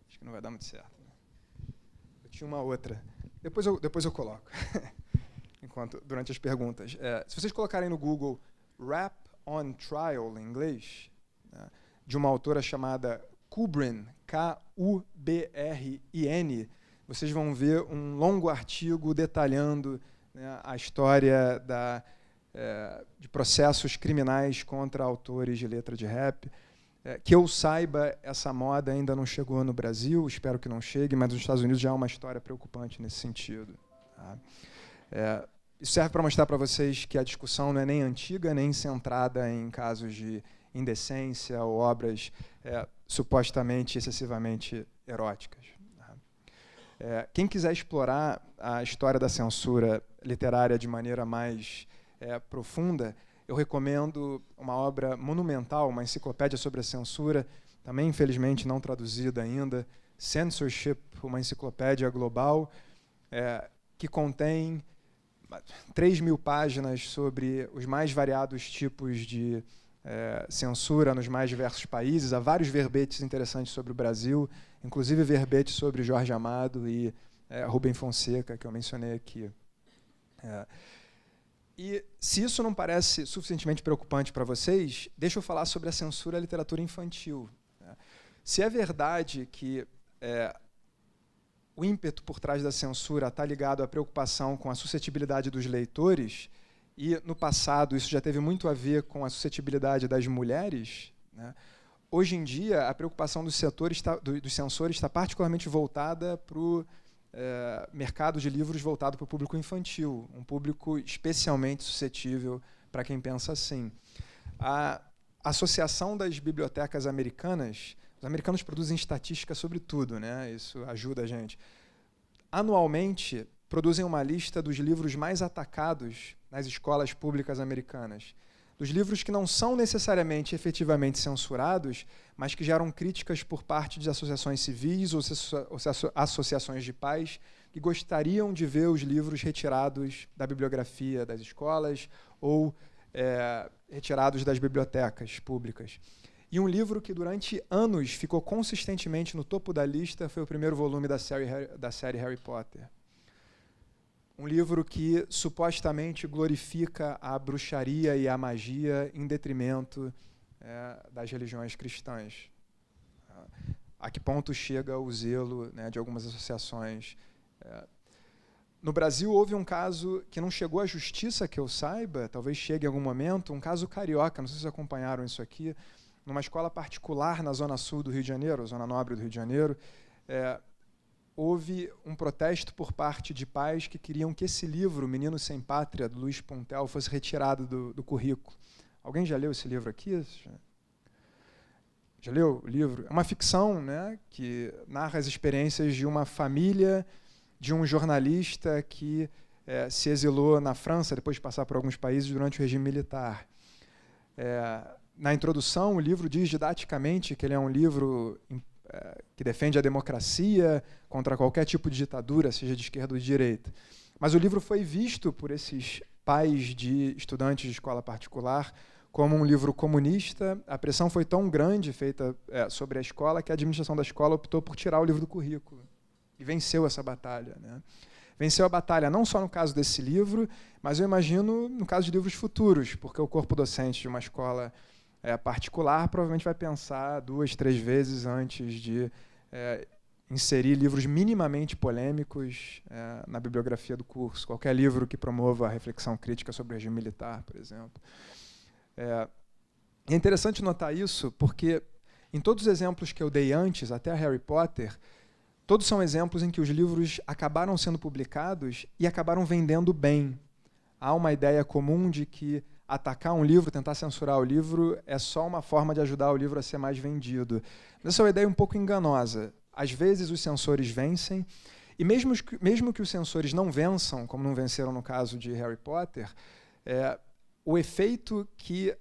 acho que não vai dar muito certo. Eu tinha uma outra. Depois eu coloco, durante as perguntas. Se vocês colocarem no Google Rap on Trial, em inglês, né, de uma autora chamada Kubrin, Kubrin, vocês vão ver um longo artigo detalhando, né, a história de processos criminais contra autores de letra de rap. Que eu saiba, essa moda ainda não chegou no Brasil, espero que não chegue, mas nos Estados Unidos já há uma história preocupante nesse sentido. Tá? Isso serve para mostrar para vocês que a discussão não é nem antiga, nem centrada em casos de indecência ou obras supostamente excessivamente eróticas. Tá? Quem quiser explorar a história da censura literária de maneira mais profunda, eu recomendo uma obra monumental, uma enciclopédia sobre a censura, também infelizmente não traduzida ainda, Censorship, uma enciclopédia global, que contém 3.000 páginas sobre os mais variados tipos de censura nos mais diversos países. Há vários verbetes interessantes sobre o Brasil, inclusive verbetes sobre Jorge Amado e Rubem Fonseca, que eu mencionei aqui. E se isso não parece suficientemente preocupante para vocês, deixa eu falar sobre a censura à literatura infantil. Se é verdade que o ímpeto por trás da censura está ligado à preocupação com a suscetibilidade dos leitores, e no passado isso já teve muito a ver com a suscetibilidade das mulheres, né, hoje em dia a preocupação dos censores está particularmente voltada para o mercado de livros voltado para o público infantil, um público especialmente suscetível para quem pensa assim. A Associação das Bibliotecas Americanas, os americanos produzem estatística sobre tudo, né? Isso ajuda a gente. Anualmente, produzem uma lista dos livros mais atacados nas escolas públicas americanas. Dos livros que não são necessariamente efetivamente censurados, mas que geram críticas por parte de associações civis ou associações de pais que gostariam de ver os livros retirados da bibliografia das escolas ou retirados das bibliotecas públicas. E um livro que durante anos ficou consistentemente no topo da lista foi o primeiro volume da série Harry Potter. Um livro que supostamente glorifica a bruxaria e a magia em detrimento das religiões cristãs. A que ponto chega o zelo, né, de algumas associações? No Brasil houve um caso que não chegou à justiça, que eu saiba, talvez chegue em algum momento, um caso carioca, não sei se vocês acompanharam isso aqui, numa escola particular na zona sul do Rio de Janeiro, zona nobre do Rio de Janeiro, houve um protesto por parte de pais que queriam que esse livro, Menino Sem Pátria, do Luiz Puntel, fosse retirado do currículo. Alguém já leu esse livro aqui? Já leu o livro? É uma ficção, né, que narra as experiências de uma família, de um jornalista que se exilou na França, depois de passar por alguns países, durante o regime militar. Na introdução, o livro diz didaticamente que ele é um livro que defende a democracia contra qualquer tipo de ditadura, seja de esquerda ou de direita. Mas o livro foi visto por esses pais de estudantes de escola particular como um livro comunista. A pressão foi tão grande feita sobre a escola que a administração da escola optou por tirar o livro do currículo. E venceu essa batalha, né? Venceu a batalha não só no caso desse livro, mas eu imagino no caso de livros futuros, porque o corpo docente de uma escola particular provavelmente vai pensar 2, 3 vezes antes de inserir livros minimamente polêmicos na bibliografia do curso. Qualquer livro que promova a reflexão crítica sobre o regime militar, por exemplo. É interessante notar isso, porque em todos os exemplos que eu dei antes, até Harry Potter, todos são exemplos em que os livros acabaram sendo publicados e acabaram vendendo bem. Há uma ideia comum de que atacar um livro, tentar censurar o livro, é só uma forma de ajudar o livro a ser mais vendido. Mas essa é uma ideia um pouco enganosa. Às vezes os censores vencem, e mesmo que os censores não vençam, como não venceram no caso de Harry Potter, o efeito que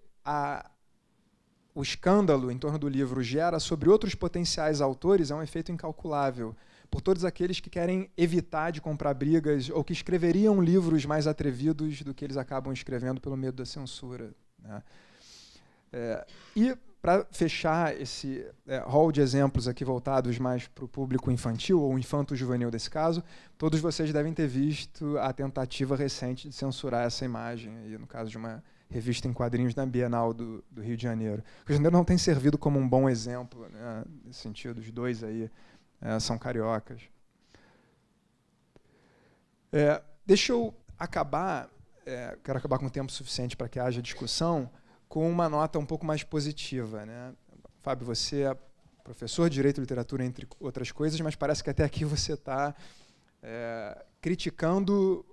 o escândalo em torno do livro gera sobre outros potenciais autores é um efeito incalculável, por todos aqueles que querem evitar de comprar brigas ou que escreveriam livros mais atrevidos do que eles acabam escrevendo pelo medo da censura, né? E, para fechar esse hall de exemplos aqui voltados mais para o público infantil, ou infanto-juvenil desse caso, todos vocês devem ter visto a tentativa recente de censurar essa imagem, aí, no caso de uma revista em quadrinhos na Bienal do Rio de Janeiro. O Rio de Janeiro não tem servido como um bom exemplo, né, nesse sentido. Os dois aí são cariocas. Deixa eu acabar, quero acabar com tempo suficiente para que haja discussão, com uma nota um pouco mais positiva, né? Fábio, você é professor de Direito e Literatura, entre outras coisas, mas parece que até aqui você está criticando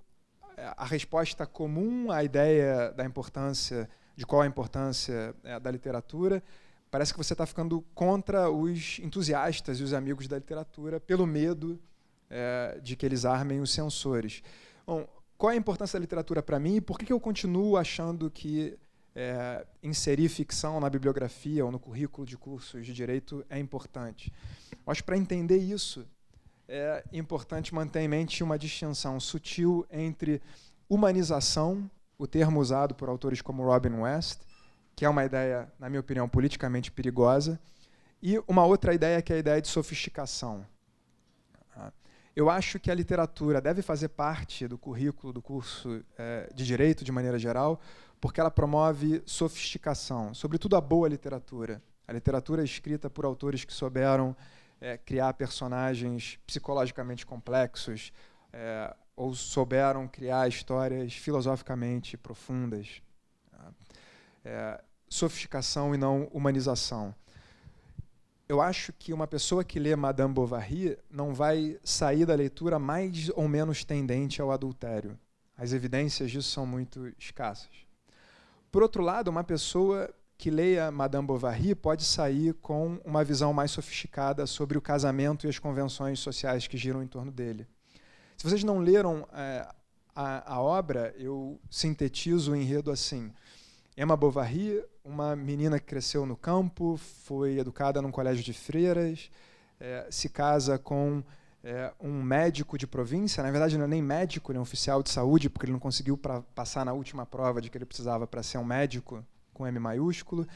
a resposta comum à ideia da importância, de qual a importância da literatura. Parece que você está ficando contra os entusiastas e os amigos da literatura pelo medo de que eles armem os censores. Bom, qual é a importância da literatura para mim e por que eu continuo achando que inserir ficção na bibliografia ou no currículo de cursos de direito é importante? Acho que para entender isso é importante manter em mente uma distinção sutil entre humanização, o termo usado por autores como Robin West, que é uma ideia, na minha opinião, politicamente perigosa, e uma outra ideia que é a ideia de sofisticação. Eu acho que a literatura deve fazer parte do currículo do curso de Direito, de maneira geral, porque ela promove sofisticação, sobretudo a boa literatura. A literatura é escrita por autores que souberam criar personagens psicologicamente complexos, ou souberam criar histórias filosoficamente profundas. Sofisticação e não humanização. Eu acho que uma pessoa que lê Madame Bovary não vai sair da leitura mais ou menos tendente ao adultério. As evidências disso são muito escassas. Por outro lado, uma pessoa que leia Madame Bovary pode sair com uma visão mais sofisticada sobre o casamento e as convenções sociais que giram em torno dele. Se vocês não leram a obra, eu sintetizo o enredo assim. Emma Bovary, uma menina que cresceu no campo, foi educada num colégio de freiras, se casa com um médico de província. Na verdade, não é nem médico, ele é um oficial de saúde, porque ele não conseguiu passar na última prova de que ele precisava para ser um médico, com M maiúsculo.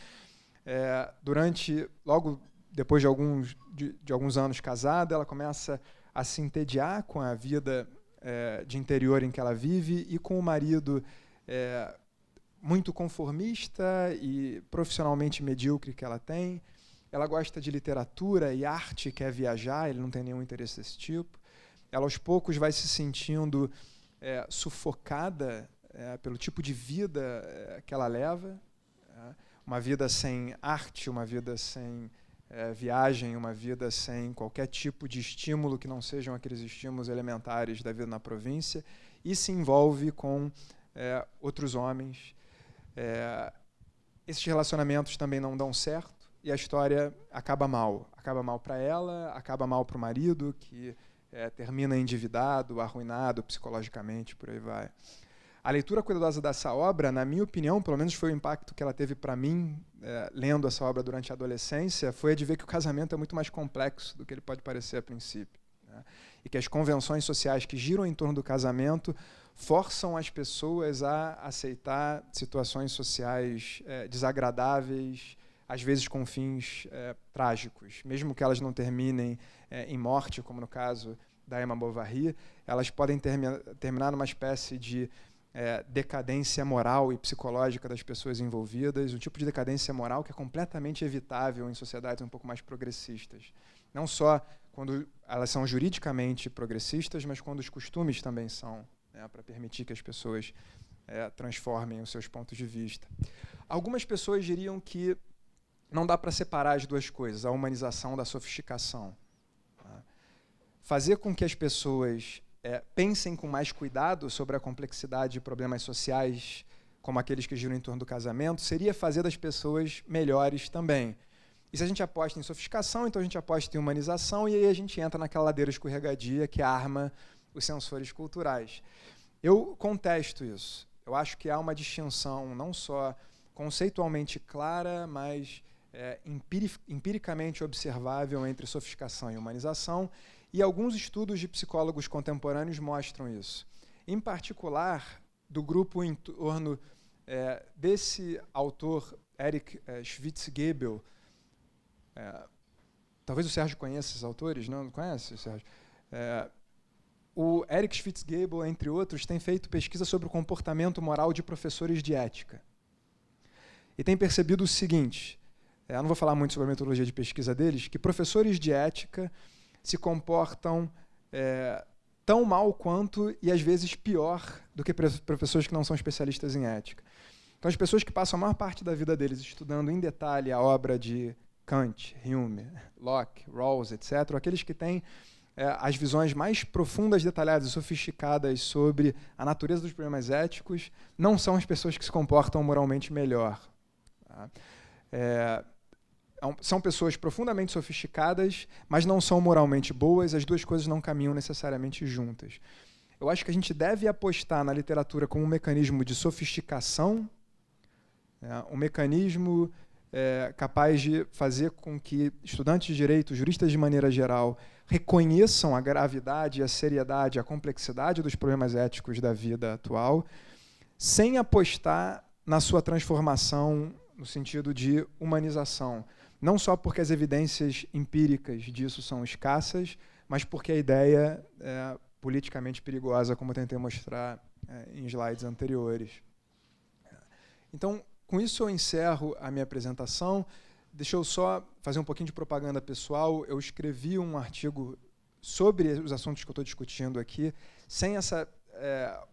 Logo depois de alguns anos casada, ela começa a se entediar com a vida de interior em que ela vive e com o marido muito conformista e profissionalmente medíocre que ela tem. Ela gosta de literatura e arte, quer viajar, ele não tem nenhum interesse desse tipo. Ela, aos poucos, vai se sentindo sufocada pelo tipo de vida que ela leva. Uma vida sem arte, uma vida sem viagem, uma vida sem qualquer tipo de estímulo que não sejam aqueles estímulos elementares da vida na província, e se envolve com outros homens. Esses relacionamentos também não dão certo e a história acaba mal. Acaba mal para ela, acaba mal para o marido, que termina endividado, arruinado psicologicamente, por aí vai. A leitura cuidadosa dessa obra, na minha opinião, pelo menos foi o impacto que ela teve para mim, lendo essa obra durante a adolescência, foi a de ver que o casamento é muito mais complexo do que ele pode parecer a princípio, né? E que as convenções sociais que giram em torno do casamento forçam as pessoas a aceitar situações sociais desagradáveis, às vezes com fins trágicos. Mesmo que elas não terminem em morte, como no caso da Emma Bovary, elas podem terminar numa espécie de decadência moral e psicológica das pessoas envolvidas, um tipo de decadência moral que é completamente evitável em sociedades um pouco mais progressistas. Não só quando elas são juridicamente progressistas, mas quando os costumes também são, para permitir que as pessoas transformem os seus pontos de vista. Algumas pessoas diriam que não dá para separar as duas coisas, a humanização da sofisticação. Fazer com que as pessoas pensem com mais cuidado sobre a complexidade de problemas sociais, como aqueles que giram em torno do casamento, seria fazer das pessoas melhores também. E se a gente aposta em sofisticação, então a gente aposta em humanização, e aí a gente entra naquela ladeira escorregadia que arma os sensores culturais. Eu contesto isso. Eu acho que há uma distinção não só conceitualmente clara, mas empiricamente observável entre sofisticação e humanização, e alguns estudos de psicólogos contemporâneos mostram isso. Em particular, do grupo em torno desse autor, Eric Schwitzgebel. Talvez o Sérgio conheça esses autores, não conhece, Sérgio? O Eric Schwitzgebel, entre outros, tem feito pesquisa sobre o comportamento moral de professores de ética. E tem percebido o seguinte, eu não vou falar muito sobre a metodologia de pesquisa deles, que professores de ética se comportam tão mal quanto, e às vezes pior, do que professores que não são especialistas em ética. Então, as pessoas que passam a maior parte da vida deles estudando em detalhe a obra de Kant, Hume, Locke, Rawls, etc., aqueles que têm as visões mais profundas, detalhadas e sofisticadas sobre a natureza dos problemas éticos, não são as pessoas que se comportam moralmente melhor. Tá? São pessoas profundamente sofisticadas, mas não são moralmente boas, as duas coisas não caminham necessariamente juntas. Eu acho que a gente deve apostar na literatura como um mecanismo de sofisticação, um mecanismo capaz de fazer com que estudantes de direito, juristas de maneira geral, reconheçam a gravidade, a seriedade, a complexidade dos problemas éticos da vida atual, sem apostar na sua transformação no sentido de humanização. Não só porque as evidências empíricas disso são escassas, mas porque a ideia é politicamente perigosa, como eu tentei mostrar em slides anteriores. Então, com isso eu encerro a minha apresentação. Deixa eu só fazer um pouquinho de propaganda pessoal. Eu escrevi um artigo sobre os assuntos que eu estou discutindo aqui, sem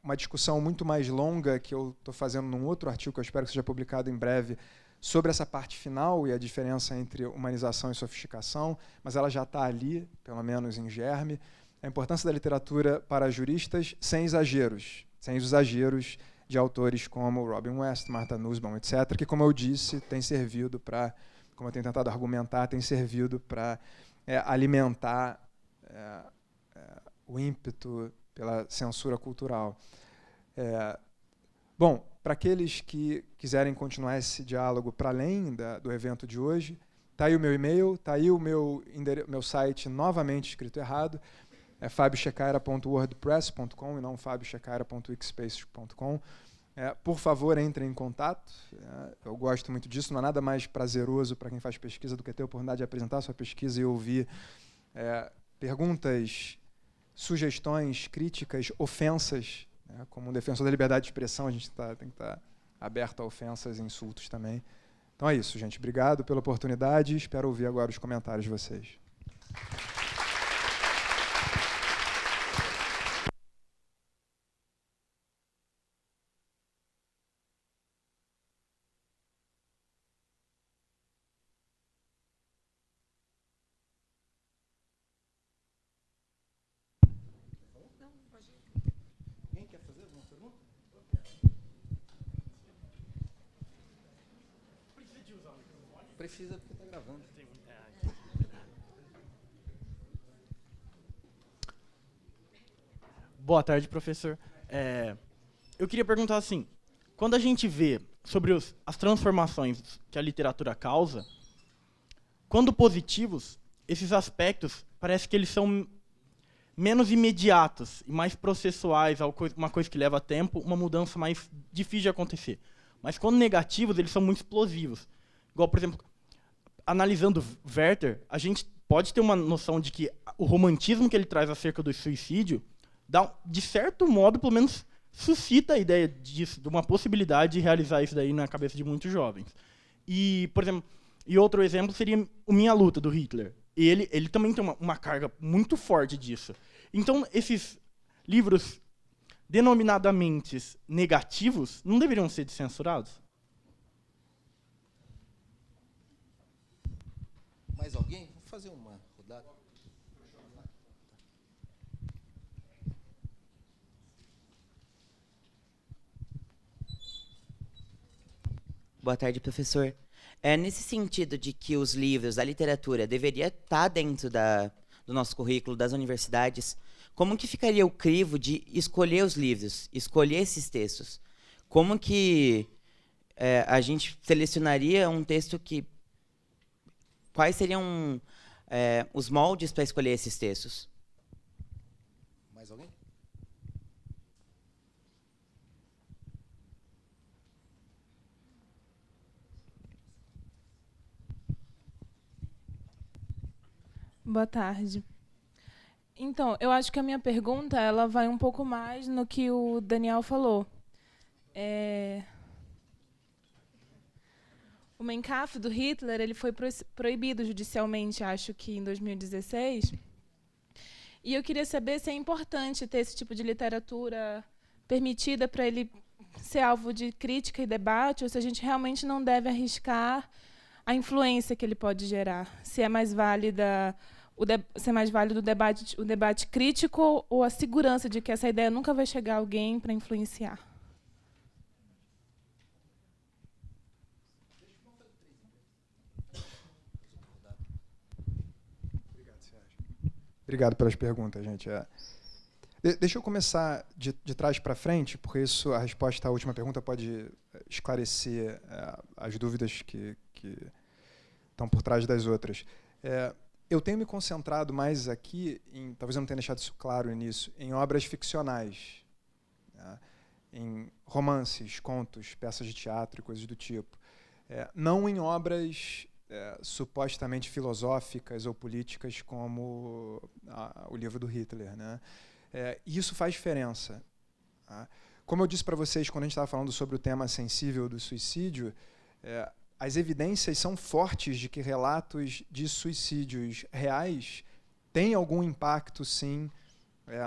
uma discussão muito mais longa que eu estou fazendo num outro artigo que eu espero que seja publicado em breve, sobre essa parte final e a diferença entre humanização e sofisticação, mas ela já está ali, pelo menos em germe. A importância da literatura para juristas sem exageros, sem os exageros de autores como Robin West, Martha Nussbaum, etc., que, como eu disse, tem servido para, como eu tenho tentado argumentar, tem servido para alimentar o ímpeto pela censura cultural. Bom, para aqueles que quiserem continuar esse diálogo para além do evento de hoje, está aí o meu e-mail, está aí o meu site novamente escrito errado, é fabiochecaira.wordpress.com e não fabiochecaira.wixspace.com. Por favor, entrem em contato. Eu gosto muito disso, não há nada mais prazeroso para quem faz pesquisa do que ter a oportunidade de apresentar a sua pesquisa e ouvir perguntas, sugestões, críticas, ofensas. Como um defensor da liberdade de expressão, a gente tem que estar aberto a ofensas e insultos também. Então é isso, gente. Obrigado pela oportunidade. Espero ouvir agora os comentários de vocês. Alguém quer fazer alguma pergunta? Precisa de usar o microfone? Precisa, porque está gravando. Boa tarde, professor. Eu queria perguntar assim, quando a gente vê sobre as transformações que a literatura causa, quando positivos, esses aspectos parece que eles são menos imediatos e mais processuais, uma coisa que leva tempo, uma mudança mais difícil de acontecer. Mas quando negativos, eles são muito explosivos. Igual, por exemplo, analisando Werther, a gente pode ter uma noção de que o romantismo que ele traz acerca do suicídio, de certo modo, pelo menos, suscita a ideia disso, de uma possibilidade de realizar isso daí na cabeça de muitos jovens. E, por exemplo, outro exemplo seria o Minha Luta, do Hitler. Ele também tem uma carga muito forte disso. Então, esses livros denominadamente negativos não deveriam ser censurados? Mais alguém? Vou fazer uma rodada. Boa tarde, professor. Nesse sentido de que os livros, a literatura, deveria estar dentro do nosso currículo, das universidades, como que ficaria o crivo de escolher os livros, escolher esses textos? Como que a gente selecionaria um texto que... Quais seriam os moldes para escolher esses textos? Mais alguém? Boa tarde. Então, eu acho que a minha pergunta ela vai um pouco mais no que o Daniel falou. O Mein Kampf do Hitler ele foi proibido judicialmente, acho que em 2016. E eu queria saber se é importante ter esse tipo de literatura permitida para ele ser alvo de crítica e debate, ou se a gente realmente não deve arriscar a influência que ele pode gerar. Se é mais válida se é mais válido o debate crítico ou a segurança de que essa ideia nunca vai chegar a alguém para influenciar. Obrigado pelas perguntas, gente. Deixa eu começar de trás para frente, porque a resposta à última pergunta pode esclarecer as dúvidas que estão por trás das outras. Eu tenho me concentrado mais aqui, talvez eu não tenha deixado isso claro no início, em obras ficcionais, né? Em romances, contos, peças de teatro e coisas do tipo. Não em obras supostamente filosóficas ou políticas como o livro do Hitler, né? E isso faz diferença. Tá? Como eu disse para vocês quando a gente estava falando sobre o tema sensível do suicídio, as evidências são fortes de que relatos de suicídios reais têm algum impacto, sim,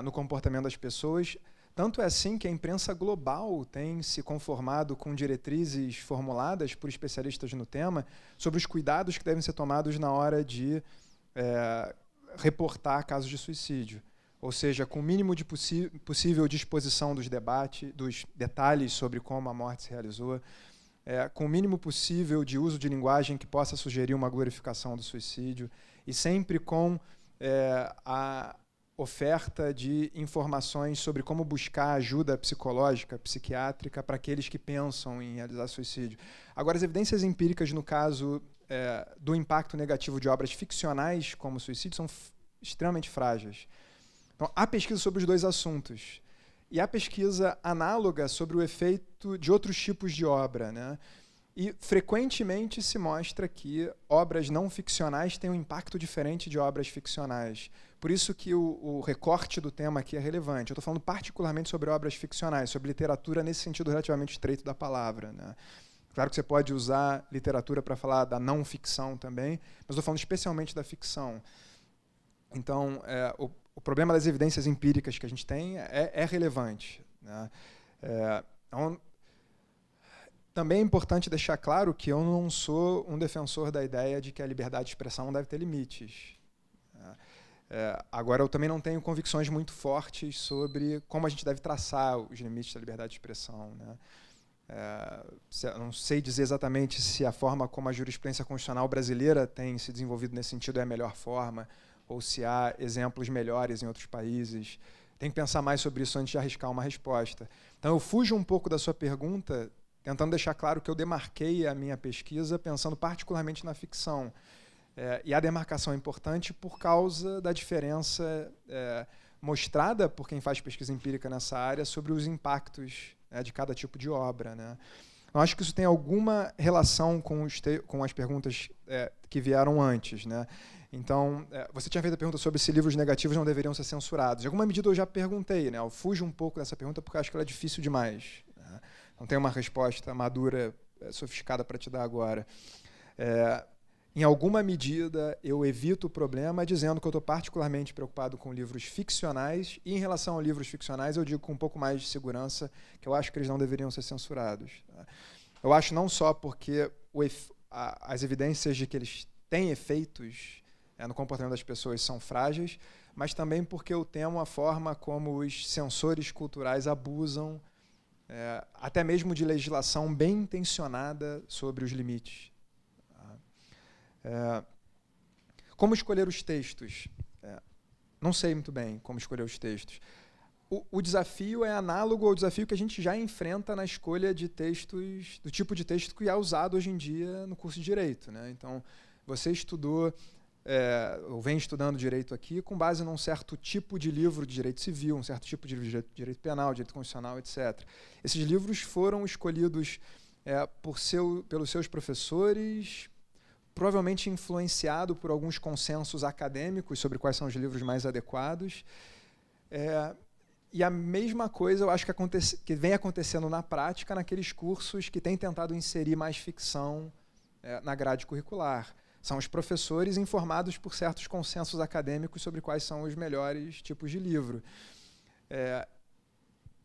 no comportamento das pessoas. Tanto é assim que a imprensa global tem se conformado com diretrizes formuladas por especialistas no tema sobre os cuidados que devem ser tomados na hora de reportar casos de suicídio. Ou seja, com o mínimo de possível disposição dos detalhes sobre como a morte se realizou, com o mínimo possível de uso de linguagem que possa sugerir uma glorificação do suicídio, e sempre com a oferta de informações sobre como buscar ajuda psicológica, psiquiátrica, para aqueles que pensam em realizar suicídio. Agora, as evidências empíricas, no caso do impacto negativo de obras ficcionais como suicídio, são extremamente frágeis. Então, há pesquisa sobre os dois assuntos. E há pesquisa análoga sobre o efeito de outros tipos de obra, né? E, frequentemente, se mostra que obras não ficcionais têm um impacto diferente de obras ficcionais. Por isso que o recorte do tema aqui é relevante. Eu estou falando particularmente sobre obras ficcionais, sobre literatura nesse sentido relativamente estreito da palavra, né? Claro que você pode usar literatura para falar da não ficção também, mas estou falando especialmente da ficção. Então, o problema das evidências empíricas que a gente tem é relevante, né? Então, também é importante deixar claro que eu não sou um defensor da ideia de que a liberdade de expressão não deve ter limites. Agora, eu também não tenho convicções muito fortes sobre como a gente deve traçar os limites da liberdade de expressão, né? Eu não sei dizer exatamente se a forma como a jurisprudência constitucional brasileira tem se desenvolvido nesse sentido é a melhor forma, ou se há exemplos melhores em outros países. Tem que pensar mais sobre isso antes de arriscar uma resposta. Então, eu fujo um pouco da sua pergunta, tentando deixar claro que eu demarquei a minha pesquisa pensando particularmente na ficção. E a demarcação é importante por causa da diferença mostrada por quem faz pesquisa empírica nessa área sobre os impactos, né, de cada tipo de obra, né? Eu acho que isso tem alguma relação com as perguntas que vieram antes, né? Então, você tinha feito a pergunta sobre se livros negativos não deveriam ser censurados. Em alguma medida eu já perguntei, né? Eu fujo um pouco dessa pergunta porque eu acho que ela é difícil demais, né? Não tenho uma resposta madura, sofisticada para te dar agora. Em alguma medida, eu evito o problema dizendo que eu estou particularmente preocupado com livros ficcionais, e em relação a livros ficcionais, eu digo com um pouco mais de segurança que eu acho que eles não deveriam ser censurados. Eu acho não só porque as evidências de que eles têm efeitos no comportamento das pessoas são frágeis, mas também porque eu temo a forma como os censores culturais abusam, até mesmo de legislação bem intencionada sobre os limites. Como escolher os textos? Não sei muito bem como escolher os textos. O desafio é análogo ao desafio que a gente já enfrenta na escolha de textos, do tipo de texto que é usado hoje em dia no curso de Direito, né? Então, você estudou, ou vem estudando Direito aqui, com base num certo tipo de livro de Direito Civil, um certo tipo de livro de Direito Penal, Direito Constitucional, etc. Esses livros foram escolhidos pelos seus professores, provavelmente influenciado por alguns consensos acadêmicos sobre quais são os livros mais adequados. E a mesma coisa eu acho que vem acontecendo na prática naqueles cursos que têm tentado inserir mais ficção na grade curricular. São os professores informados por certos consensos acadêmicos sobre quais são os melhores tipos de livro.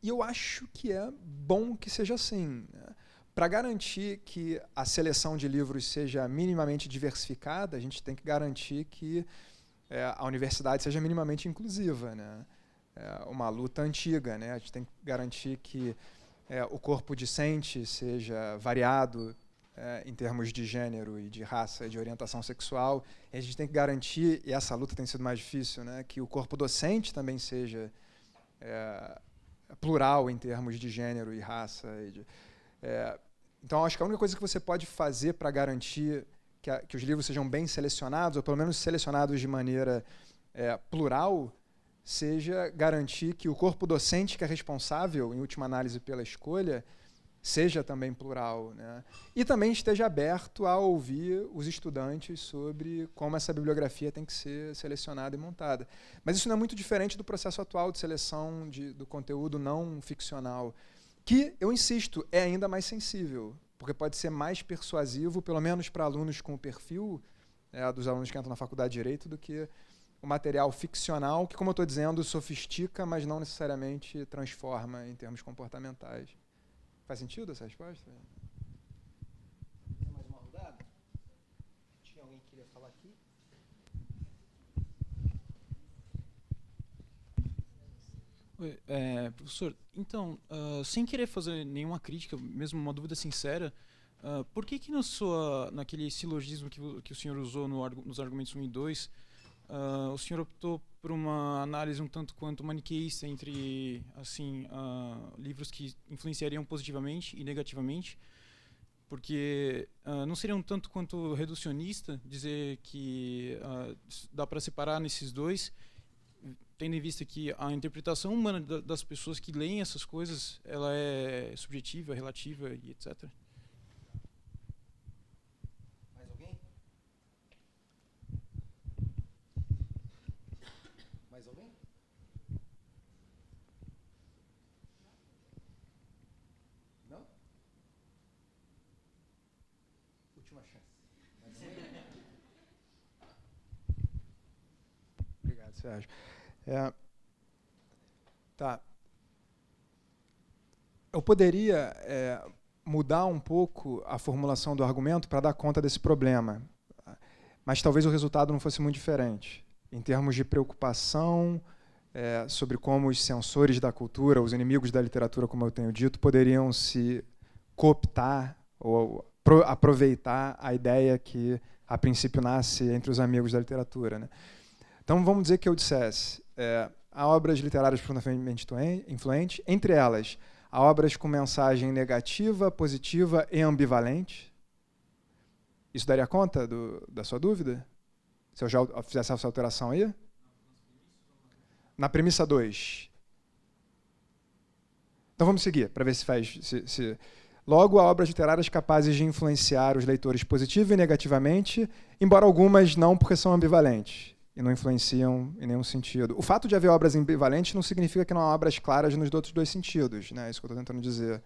E eu acho que é bom que seja assim, né? Para garantir que a seleção de livros seja minimamente diversificada, a gente tem que garantir que a universidade seja minimamente inclusiva, né? Uma luta antiga, né? A gente tem que garantir que o corpo discente seja variado em termos de gênero e de raça e de orientação sexual. E a gente tem que garantir, e essa luta tem sido mais difícil, né, que o corpo docente também seja plural em termos de gênero e raça. Então, acho que a única coisa que você pode fazer para garantir que os livros sejam bem selecionados, ou pelo menos selecionados de maneira plural, seja garantir que o corpo docente que é responsável, em última análise, pela escolha, seja também plural, né? E também esteja aberto a ouvir os estudantes sobre como essa bibliografia tem que ser selecionada e montada. Mas isso não é muito diferente do processo atual de seleção do conteúdo não ficcional, que, eu insisto, é ainda mais sensível, porque pode ser mais persuasivo, pelo menos para alunos com o perfil dos alunos que entram na faculdade de Direito, do que o material ficcional, que, como eu estou dizendo, sofistica, mas não necessariamente transforma em termos comportamentais. Faz sentido essa resposta? Tem mais uma rodada? Tinha alguém que queria falar aqui? Oi, professor, então, sem querer fazer nenhuma crítica, mesmo uma dúvida sincera, por que naquele silogismo que o senhor usou nos argumentos 1 e 2, o senhor optou por uma análise um tanto quanto maniqueísta entre assim, livros que influenciariam positivamente e negativamente? Porque não seria um tanto quanto reducionista dizer que dá para separar nesses dois, tendo em vista que a interpretação humana das pessoas que leem essas coisas, ela é subjetiva, relativa e etc. Mais alguém? Mais alguém? Não? Última chance. Mais alguém? Obrigado, Sérgio. Tá. Eu poderia mudar um pouco a formulação do argumento para dar conta desse problema, mas talvez o resultado não fosse muito diferente. Em termos de preocupação sobre como os censores da cultura, os inimigos da literatura, como eu tenho dito, poderiam se cooptar ou aproveitar a ideia que, a princípio, nasce entre os amigos da literatura, né? Então, vamos dizer que eu dissesse, há obras literárias profundamente influentes, entre elas, há obras com mensagem negativa, positiva e ambivalente. Isso daria conta da sua dúvida? Se eu já fizesse essa alteração aí? na premissa 2. Então vamos seguir, para ver se faz... Logo, há obras literárias capazes de influenciar os leitores positiva e negativamente, embora algumas não, porque são ambivalentes e não influenciam em nenhum sentido. O fato de haver obras ambivalentes não significa que não há obras claras nos outros dois sentidos, né? É isso que eu estou tentando dizer.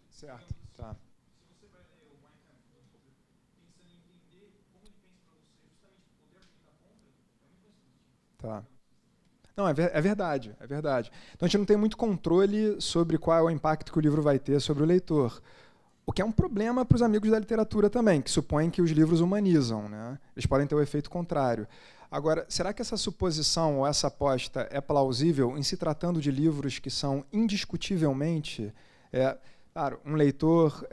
Certo, tá. Tá. Não, é verdade, é verdade. Então a gente não tem muito controle sobre qual é o impacto que o livro vai ter sobre o leitor. O que é um problema para os amigos da literatura também, que supõem que os livros humanizam, né? Eles podem ter o efeito contrário. Agora, será que essa suposição ou essa aposta é plausível em se tratando de livros que são indiscutivelmente... Claro, um leitor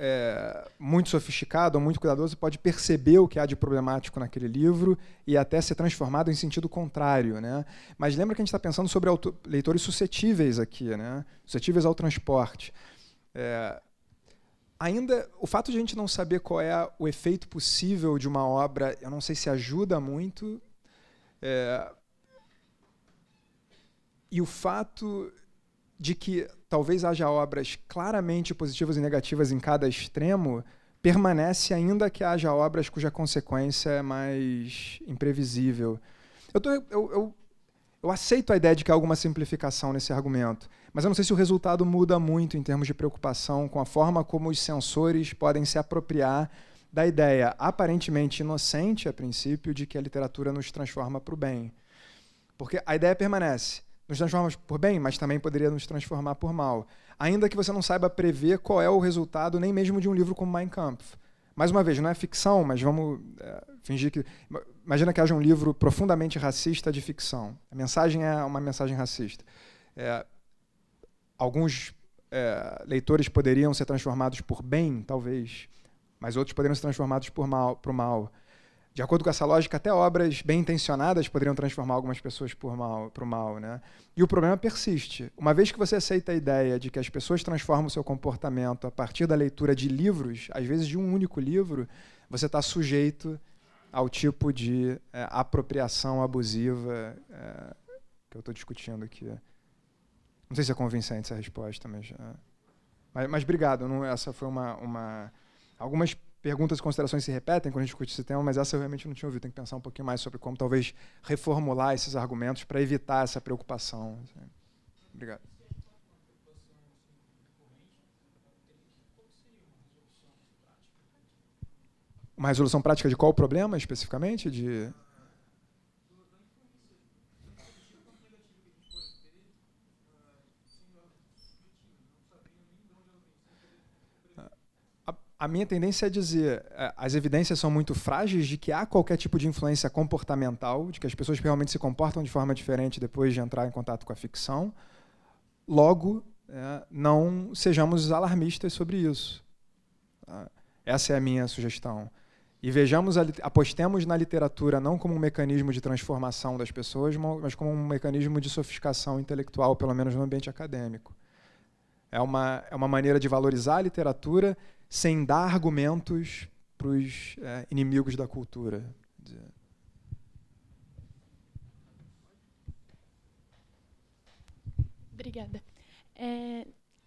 muito sofisticado ou muito cuidadoso pode perceber o que há de problemático naquele livro e até ser transformado em sentido contrário, né? Mas lembra que a gente está pensando sobre leitores suscetíveis aqui, né? Suscetíveis ao transporte. Ainda, o fato de a gente não saber qual é o efeito possível de uma obra, eu não sei se ajuda muito. E o fato de que talvez haja obras claramente positivas e negativas em cada extremo, permanece ainda que haja obras cuja consequência é mais imprevisível. Eu aceito a ideia de que há alguma simplificação nesse argumento, mas eu não sei se o resultado muda muito em termos de preocupação com a forma como os censores podem se apropriar da ideia aparentemente inocente, a princípio, de que a literatura nos transforma para o bem. Porque a ideia permanece. Nos transforma por bem, mas também poderia nos transformar por mal. Ainda que você não saiba prever qual é o resultado nem mesmo de um livro como Mein Kampf. Mais uma vez, não é ficção, mas vamos fingir que... Imagina que haja um livro profundamente racista de ficção. A mensagem é uma mensagem racista. Alguns leitores poderiam ser transformados por bem, talvez, mas outros poderiam ser transformados por mal. De acordo com essa lógica, até obras bem intencionadas poderiam transformar algumas pessoas para o mal, né? E o problema persiste. Uma vez que você aceita a ideia de que as pessoas transformam o seu comportamento a partir da leitura de livros, às vezes de um único livro, você está sujeito ao tipo de apropriação abusiva que eu estou discutindo aqui. Não sei se é convincente essa resposta, mas obrigado. Essa foi algumas perguntas e considerações se repetem quando a gente discute esse tema, mas essa eu realmente não tinha ouvido. Tem que pensar um pouquinho mais sobre como talvez reformular esses argumentos para evitar essa preocupação. Obrigado. Uma resolução prática de qual problema, especificamente? A minha tendência é dizer, as evidências são muito frágeis de que há qualquer tipo de influência comportamental, de que as pessoas realmente se comportam de forma diferente depois de entrar em contato com a ficção. Logo, não sejamos alarmistas sobre isso. Essa é a minha sugestão. E apostemos na literatura não como um mecanismo de transformação das pessoas, mas como um mecanismo de sofisticação intelectual, pelo menos no ambiente acadêmico. É uma maneira de valorizar a literatura sem dar argumentos para os inimigos da cultura. Obrigada.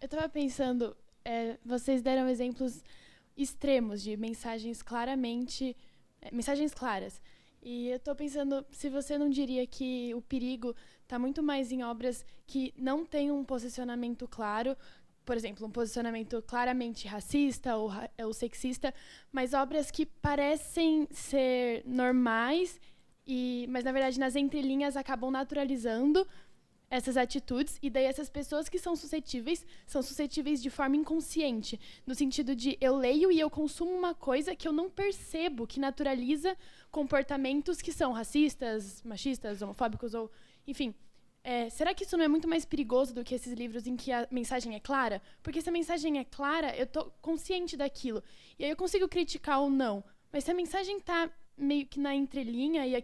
Eu estava pensando, vocês deram exemplos extremos de mensagens claras. E eu estou pensando se você não diria que o perigo está muito mais em obras que não têm um posicionamento claro, por exemplo, um posicionamento claramente racista ou sexista, mas obras que parecem ser normais, mas, na verdade, nas entrelinhas acabam naturalizando essas atitudes, e daí essas pessoas que são suscetíveis de forma inconsciente, no sentido de eu leio e eu consumo uma coisa que eu não percebo, que naturaliza comportamentos que são racistas, machistas, homofóbicos, ou enfim. Será que isso não é muito mais perigoso do que esses livros em que a mensagem é clara? Porque se a mensagem é clara, eu estou consciente daquilo. E aí eu consigo criticar ou não. Mas se a mensagem está meio que na entrelinha e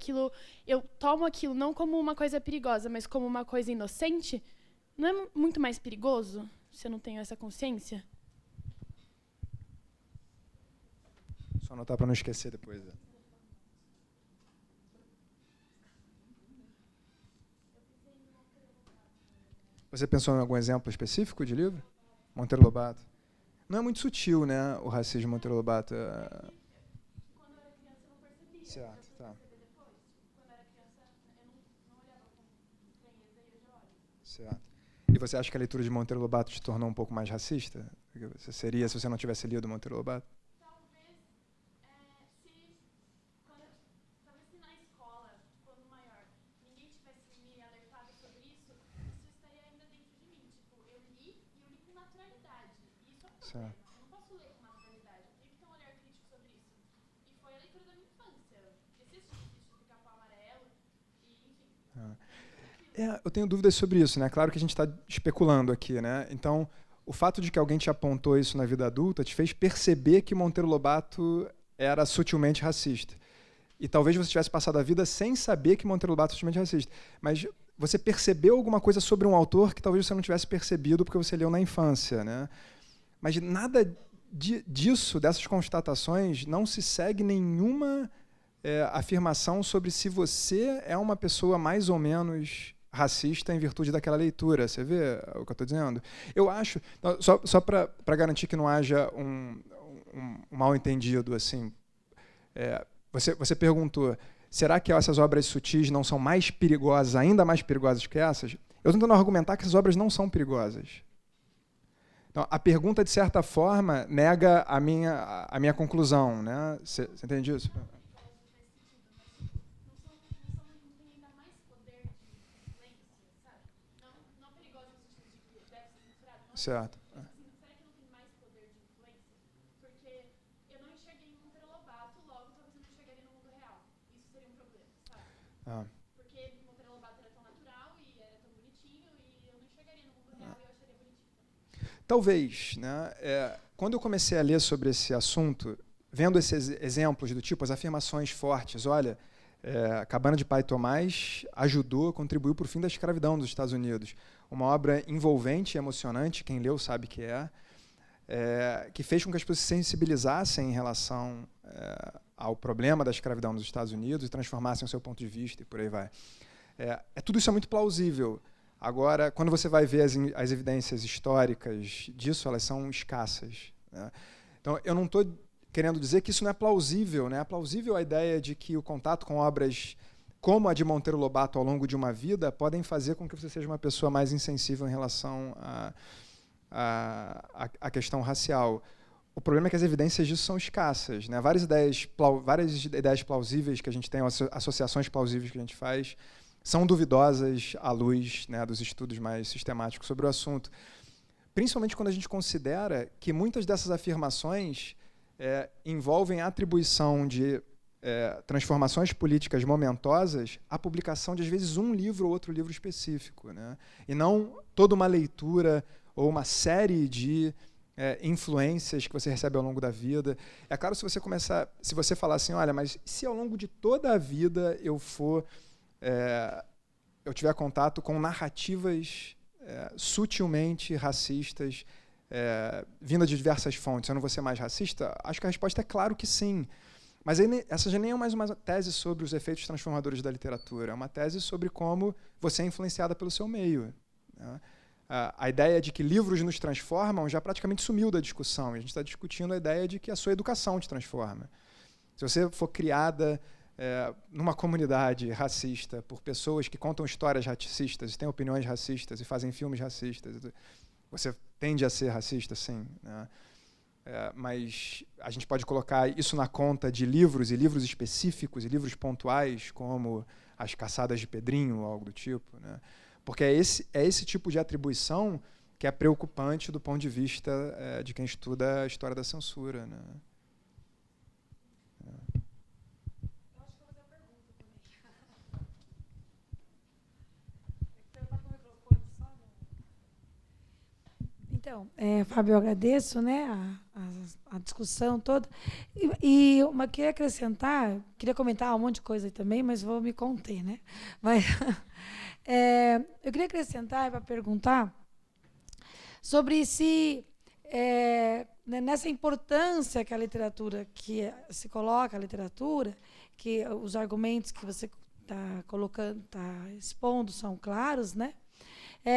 eu tomo aquilo não como uma coisa perigosa, mas como uma coisa inocente, não é muito mais perigoso se eu não tenho essa consciência? Só anotar para não esquecer depois. Você pensou em algum exemplo específico de livro? Monteiro Lobato. Não é muito sutil, né, o racismo de Monteiro Lobato. Quando eu era criança, eu não percebia. Certo, tá. Depois. Quando eu era criança, eu não olhava com estranheza e eu já olho. Certo. E você acha que a leitura de Monteiro Lobato te tornou um pouco mais racista? O que você seria se você não tivesse lido Monteiro Lobato? Talvez, talvez se na escola, quando maior, ninguém tivesse me alertado sobre isso estaria ainda dentro de mim. Tipo, eu li e eu li com naturalidade. E isso é um problema. Certo. Eu não posso ler com naturalidade. Eu tenho que ter um olhar crítico sobre isso. E foi a leitura da minha infância. Esse sítio do Capão Amarelo e, enfim. Eu tenho dúvidas sobre isso, né? Claro que a gente está especulando aqui, né? Então, o fato de que alguém te apontou isso na vida adulta te fez perceber que Monteiro Lobato era sutilmente racista. E talvez você tivesse passado a vida sem saber que Monteiro Lobato é sutilmente racista. Mas você percebeu alguma coisa sobre um autor que talvez você não tivesse percebido porque você leu na infância, né? Mas nada disso, dessas constatações, não se segue nenhuma afirmação sobre se você é uma pessoa mais ou menos racista em virtude daquela leitura. Você vê o que eu estou dizendo? Eu acho, só para garantir que não haja um mal-entendido, assim, você perguntou, será que essas obras sutis não são mais perigosas, ainda mais perigosas que essas? Eu estou tentando argumentar que essas obras não são perigosas. Então, a pergunta, de certa forma, nega a minha conclusão, né? Você entende isso? Certo. Será que não tem mais poder de influência? Porque eu não enxerguei em Monteiro Lobato, logo talvez eu não enxergaria no mundo real. Isso seria um problema, sabe? Porque Monteiro Lobato era tão natural e era tão bonitinho e eu não enxergaria no mundo real e eu acharia bonitinho. Talvez, né? Quando eu comecei a ler sobre esse assunto, vendo esses exemplos do tipo, as afirmações fortes, olha, a Cabana de Pai Tomás contribuiu para o fim da escravidão nos Estados Unidos. Uma obra envolvente e emocionante, quem leu sabe que que fez com que as pessoas se sensibilizassem em relação ao problema da escravidão nos Estados Unidos e transformassem o seu ponto de vista e por aí vai. Tudo isso é muito plausível. Agora, quando você vai ver as evidências históricas disso, elas são escassas, né? Então, eu não estou querendo dizer que isso não é plausível, né? É plausível a ideia de que o contato com obras como a de Monteiro Lobato ao longo de uma vida podem fazer com que você seja uma pessoa mais insensível em relação à questão racial. O problema é que as evidências disso são escassas, né? Várias ideias plausíveis que a gente tem, associações plausíveis que a gente faz, são duvidosas à luz, né, dos estudos mais sistemáticos sobre o assunto. Principalmente quando a gente considera que muitas dessas afirmações envolvem a atribuição de transformações políticas momentosas à publicação de, às vezes, um livro ou outro livro específico, né? E não toda uma leitura ou uma série de influências que você recebe ao longo da vida. É claro, se você falar assim, olha, mas se ao longo de toda a vida eu tiver contato com narrativas sutilmente racistas, vindas de diversas fontes, eu não vou ser mais racista? Acho que a resposta é claro que sim. Mas aí, essa já nem é mais uma tese sobre os efeitos transformadores da literatura, é uma tese sobre como você é influenciada pelo seu meio, né? A ideia de que livros nos transformam já praticamente sumiu da discussão. A gente está discutindo a ideia de que a sua educação te transforma. Se você for criada numa comunidade racista por pessoas que contam histórias racistas, têm opiniões racistas e fazem filmes racistas, você tende a ser racista, sim, né? Mas a gente pode colocar isso na conta de livros, e livros específicos, e livros pontuais, como As Caçadas de Pedrinho, ou algo do tipo, né? Porque é esse tipo de atribuição que é preocupante do ponto de vista de quem estuda a história da censura, né? Então, Fábio, eu agradeço, né, a discussão toda. E queria acrescentar, queria comentar um monte de coisa aí também, mas vou me conter, né? Mas, eu queria acrescentar para perguntar sobre se nessa importância que a literatura, que se coloca a literatura, que os argumentos que você está colocando, está expondo são claros, né?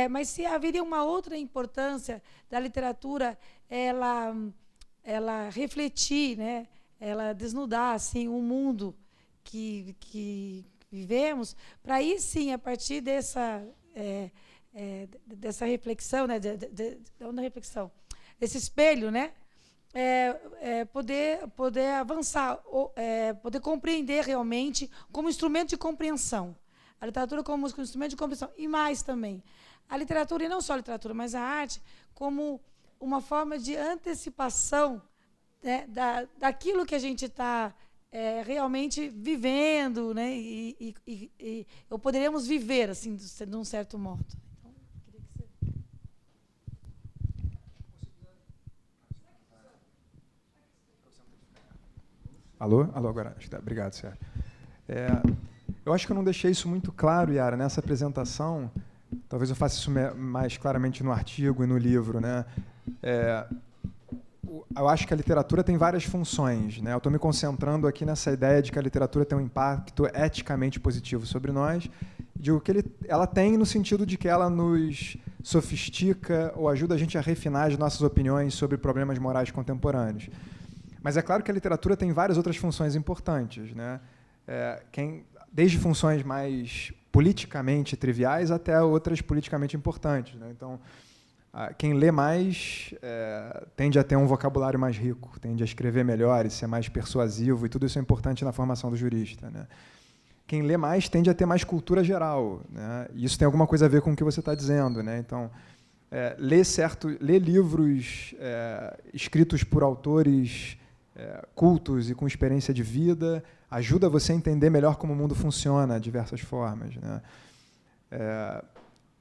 Mas se haveria uma outra importância da literatura, ela refletir, né? Ela desnudar assim o mundo que vivemos, para aí sim, a partir dessa reflexão, né? Da reflexão, desse espelho, né? Poder avançar, poder compreender realmente como instrumento de compreensão. A literatura como instrumento de compreensão. E mais também, a literatura, e não só a literatura, mas a arte, como uma forma de antecipação, né, daquilo que a gente está realmente vivendo, né, ou poderíamos viver, assim, de um certo modo. Então, queria que você... Alô? Alô, agora. Obrigado, Sérgio. Eu acho que eu não deixei isso muito claro, Yara, nessa apresentação. Talvez eu faça isso mais claramente no artigo e no livro, né? Eu acho que a literatura tem várias funções, né? Eu estou me concentrando aqui nessa ideia de que a literatura tem um impacto eticamente positivo sobre nós. Digo que ela tem no sentido de que ela nos sofistica ou ajuda a gente a refinar as nossas opiniões sobre problemas morais contemporâneos. Mas é claro que a literatura tem várias outras funções importantes, né? Desde funções mais politicamente triviais até outras politicamente importantes, né? Então, quem lê mais tende a ter um vocabulário mais rico, tende a escrever melhor e ser mais persuasivo, e tudo isso é importante na formação do jurista, né? Quem lê mais tende a ter mais cultura geral, né? E isso tem alguma coisa a ver com o que você está dizendo, né? Então, ler livros escritos por autores cultos e com experiência de vida ajuda você a entender melhor como o mundo funciona de diversas formas, né?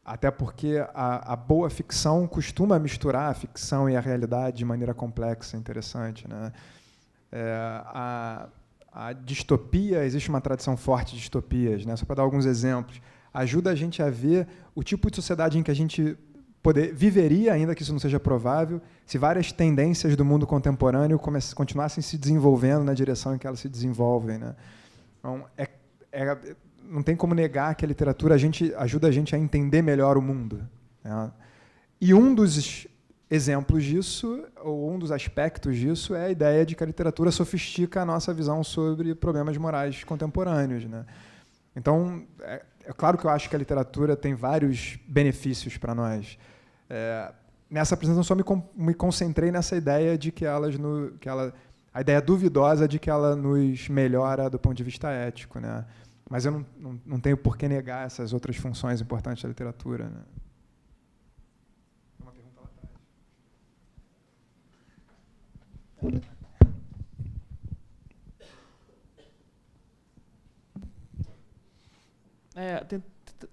Até porque a boa ficção costuma misturar a ficção e a realidade de maneira complexa e interessante, né? A distopia, existe uma tradição forte de distopias, né? Só para dar alguns exemplos, ajuda a gente a ver o tipo de sociedade em que a gente viveria, ainda que isso não seja provável, se várias tendências do mundo contemporâneo continuassem se desenvolvendo na direção em que elas se desenvolvem, né? Então, não tem como negar que a literatura ajuda a gente a entender melhor o mundo, né? E um dos exemplos disso, ou um dos aspectos disso, é a ideia de que a literatura sofistica a nossa visão sobre problemas morais contemporâneos, né? Então, é claro que eu acho que a literatura tem vários benefícios para nós. Nessa apresentação, só me concentrei nessa ideia de que a ideia duvidosa de que ela nos melhora do ponto de vista ético, né? Mas eu não tenho por que negar essas outras funções importantes da literatura, né? Uma pergunta lá atrás.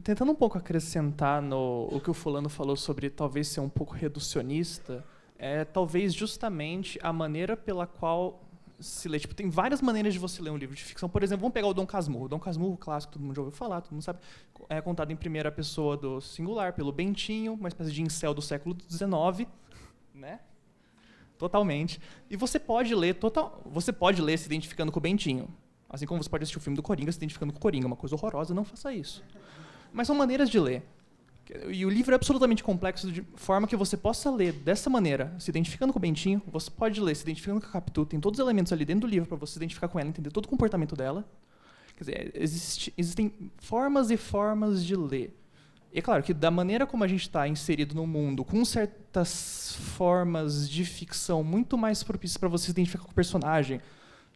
Tentando um pouco acrescentar o que o fulano falou sobre talvez ser um pouco reducionista, talvez justamente a maneira pela qual se lê. Tipo, tem várias maneiras de você ler um livro de ficção. Por exemplo, vamos pegar o Dom Casmurro. O Dom Casmurro, clássico, todo mundo já ouviu falar, todo mundo sabe. É contado em primeira pessoa do singular, pelo Bentinho, uma espécie de incel do século XIX, né? Totalmente. E você pode ler se identificando com o Bentinho. Assim como você pode assistir o filme do Coringa se identificando com o Coringa. Uma coisa horrorosa, não faça isso. Mas são maneiras de ler. E o livro é absolutamente complexo de forma que você possa ler dessa maneira, se identificando com o Bentinho, você pode ler se identificando com a Capitu, tem todos os elementos ali dentro do livro para você se identificar com ela, entender todo o comportamento dela. Quer dizer, existem formas e formas de ler. E é claro que da maneira como a gente está inserido no mundo, com certas formas de ficção muito mais propícias para você se identificar com o personagem.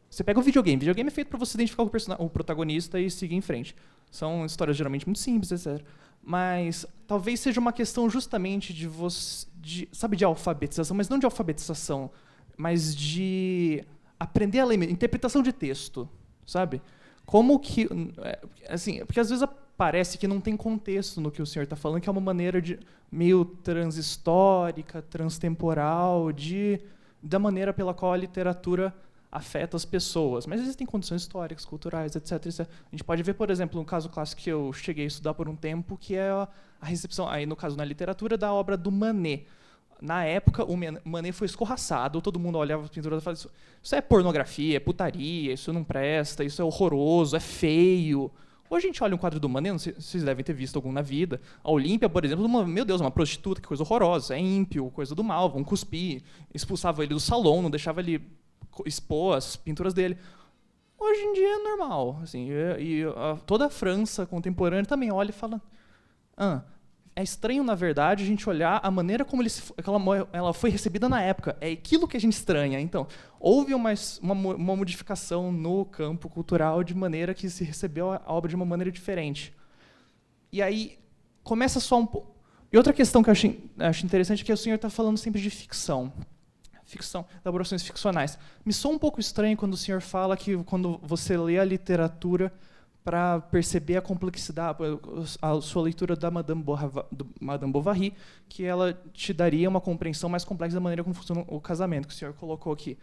Você pega o videogame. O videogame é feito para você identificar o protagonista e seguir em frente. São histórias geralmente muito simples, etc. Mas talvez seja uma questão justamente de alfabetização, mas não de alfabetização, mas de aprender a ler, interpretação de texto, sabe? Como que, assim, porque às vezes parece que não tem contexto no que o senhor está falando, que é uma maneira meio transhistórica, transtemporal, da maneira pela qual a literatura afeta as pessoas. Mas existem condições históricas, culturais, etc, etc. A gente pode ver, por exemplo, um caso clássico que eu cheguei a estudar por um tempo, que é a recepção, aí no caso na literatura, da obra do Manet. na época, o Manet foi escorraçado, todo mundo olhava as pinturas e falava, isso é pornografia, é putaria, isso não presta, isso é horroroso, é feio. Hoje a gente olha um quadro do Manet, não sei se vocês devem ter visto algum na vida. A Olímpia, por exemplo, meu Deus, uma prostituta, que coisa horrorosa, é ímpio, coisa do mal, vão cuspir. Expulsava ele do salão, não deixava ele expor as pinturas dele. Hoje em dia é normal. Assim, toda a França contemporânea também olha e fala... é estranho, na verdade, a gente olhar a maneira como ela foi recebida na época. É aquilo que a gente estranha. Então, houve uma modificação no campo cultural de maneira que se recebeu a obra de uma maneira diferente. E aí, começa só um pouco... E outra questão que eu acho interessante é que o senhor está falando sempre de ficção, elaborações ficcionais. Me soa um pouco estranho quando o senhor fala que, quando você lê a literatura, para perceber a complexidade, a sua leitura da Madame Bovary, que ela te daria uma compreensão mais complexa da maneira como funciona o casamento, que o senhor colocou aqui.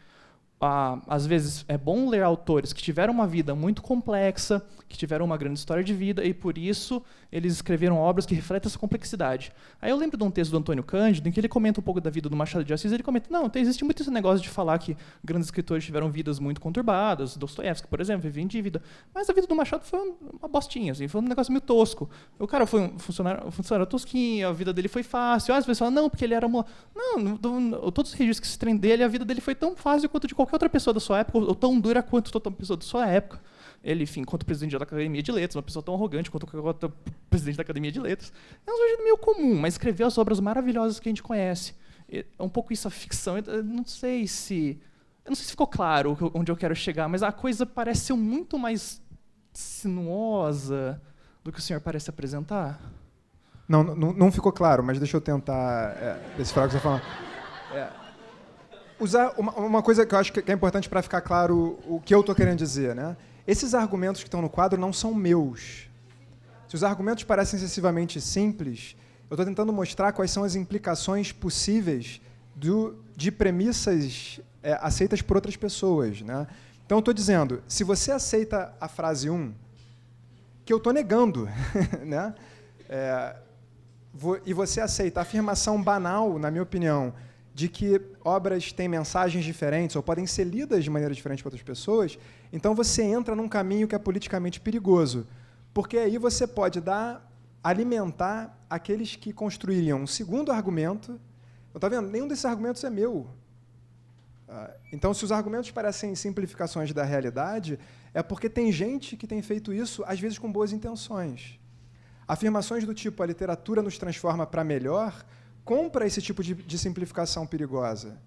Às vezes é bom ler autores que tiveram uma vida muito complexa, que tiveram uma grande história de vida, e por isso eles escreveram obras que refletem essa complexidade. Aí eu lembro de um texto do Antônio Cândido, em que ele comenta um pouco da vida do Machado de Assis, ele comenta, não, existe muito esse negócio de falar que grandes escritores tiveram vidas muito conturbadas, Dostoiévski, por exemplo, vivia em dívida, mas a vida do Machado foi uma bostinha, assim, foi um negócio meio tosco. O cara foi um funcionário tosquinho, a vida dele foi fácil, às vezes fala, não, porque ele era... todos os registros que se tem dele, a vida dele foi tão fácil quanto de qualquer outra pessoa da sua época, ou tão dura quanto outra pessoa da sua época. Ele, enfim, quanto presidente da Academia de Letras, uma pessoa tão arrogante quanto qualquer outro presidente da Academia de Letras. É um sujeito meio comum, mas escreveu as obras maravilhosas que a gente conhece. É um pouco isso a ficção. Eu não sei se ficou claro onde eu quero chegar, mas a coisa parece ser muito mais sinuosa do que o senhor parece apresentar. Não ficou claro, mas deixa eu tentar decifrar o que você está falando. Usar uma coisa que eu acho que é importante para ficar claro o que eu estou querendo dizer, né? Esses argumentos que estão no quadro não são meus. Se os argumentos parecem excessivamente simples, eu estou tentando mostrar quais são as implicações possíveis de premissas aceitas por outras pessoas, né? Então, eu estou dizendo, se você aceita a frase 1, que eu estou negando, né? E você aceita a afirmação banal, na minha opinião, de que obras têm mensagens diferentes ou podem ser lidas de maneira diferente por outras pessoas, então você entra num caminho que é politicamente perigoso, porque aí você pode alimentar aqueles que construiriam um segundo argumento. Está vendo? Nenhum desses argumentos é meu. Então, se os argumentos parecem simplificações da realidade, é porque tem gente que tem feito isso, às vezes com boas intenções. Afirmações do tipo, a literatura nos transforma para melhor, compra esse tipo de simplificação perigosa,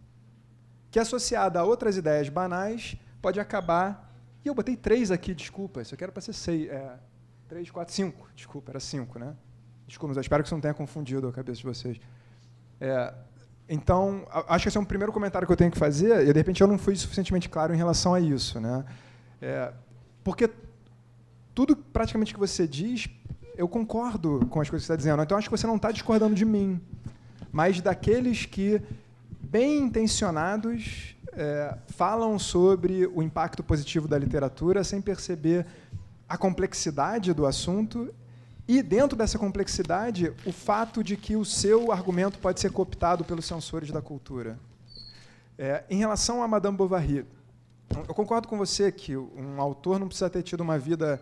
que, associada a outras ideias banais, pode acabar... E eu botei 3 aqui, desculpa, isso aqui era para ser 6. 3, 4, 5. Desculpa, era 5, né? Desculpa, eu espero que isso não tenha confundido a cabeça de vocês. Então, acho que esse é um primeiro comentário que eu tenho que fazer, e, de repente, eu não fui suficientemente claro em relação a isso, né? Porque tudo, praticamente, que você diz, eu concordo com as coisas que você está dizendo. Então, acho que você não está discordando de mim, mas daqueles que, bem intencionados, falam sobre o impacto positivo da literatura sem perceber a complexidade do assunto e, dentro dessa complexidade, o fato de que o seu argumento pode ser cooptado pelos censores da cultura. Em relação a Madame Bovary, eu concordo com você que um autor não precisa ter tido uma vida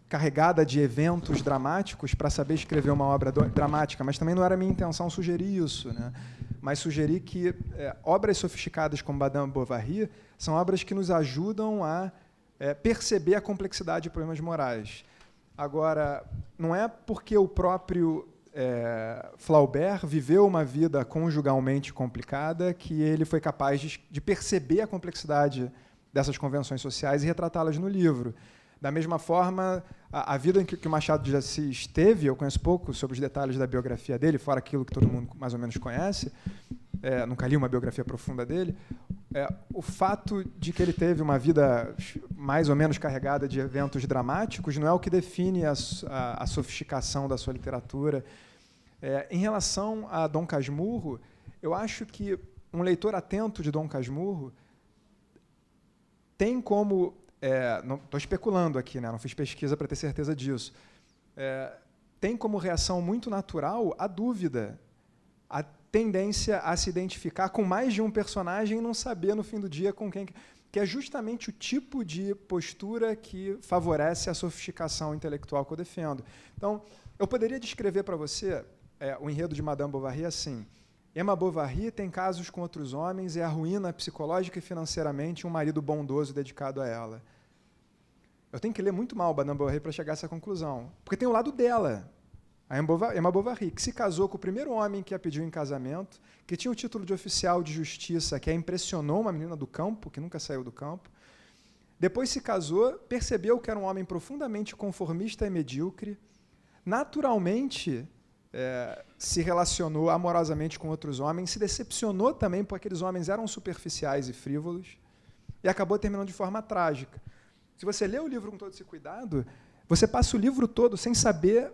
carregada de eventos dramáticos para saber escrever uma obra dramática, mas também não era minha intenção sugerir isso, né? Mas sugerir que obras sofisticadas como Madame Bovary são obras que nos ajudam a perceber a complexidade de problemas morais. Agora, não é porque o próprio Flaubert viveu uma vida conjugalmente complicada que ele foi capaz de perceber a complexidade dessas convenções sociais e retratá-las no livro. Da mesma forma, a vida em que o Machado de Assis teve, eu conheço pouco sobre os detalhes da biografia dele, fora aquilo que todo mundo mais ou menos conhece, nunca li uma biografia profunda dele, o fato de que ele teve uma vida mais ou menos carregada de eventos dramáticos não é o que define a sofisticação da sua literatura. Em relação a Dom Casmurro, eu acho que um leitor atento de Dom Casmurro tem como... não estou especulando aqui, né? Não fiz pesquisa para ter certeza disso. Tem como reação muito natural a dúvida, a tendência a se identificar com mais de um personagem e não saber, no fim do dia, com quem... Que é justamente o tipo de postura que favorece a sofisticação intelectual que eu defendo. Então, eu poderia descrever para você o enredo de Madame Bovary assim: Emma Bovary tem casos com outros homens e arruína psicológica e financeiramente um marido bondoso dedicado a ela. Eu tenho que ler muito mal Madame Bovary para chegar a essa conclusão, porque tem o lado dela, a Emma Bovary, que se casou com o primeiro homem que a pediu em casamento, que tinha o título de oficial de justiça, que a impressionou, uma menina do campo, que nunca saiu do campo. Depois se casou, percebeu que era um homem profundamente conformista e medíocre, naturalmente se relacionou amorosamente com outros homens, se decepcionou também porque aqueles homens eram superficiais e frívolos, e acabou terminando de forma trágica. Se você lê o livro com todo esse cuidado, você passa o livro todo sem saber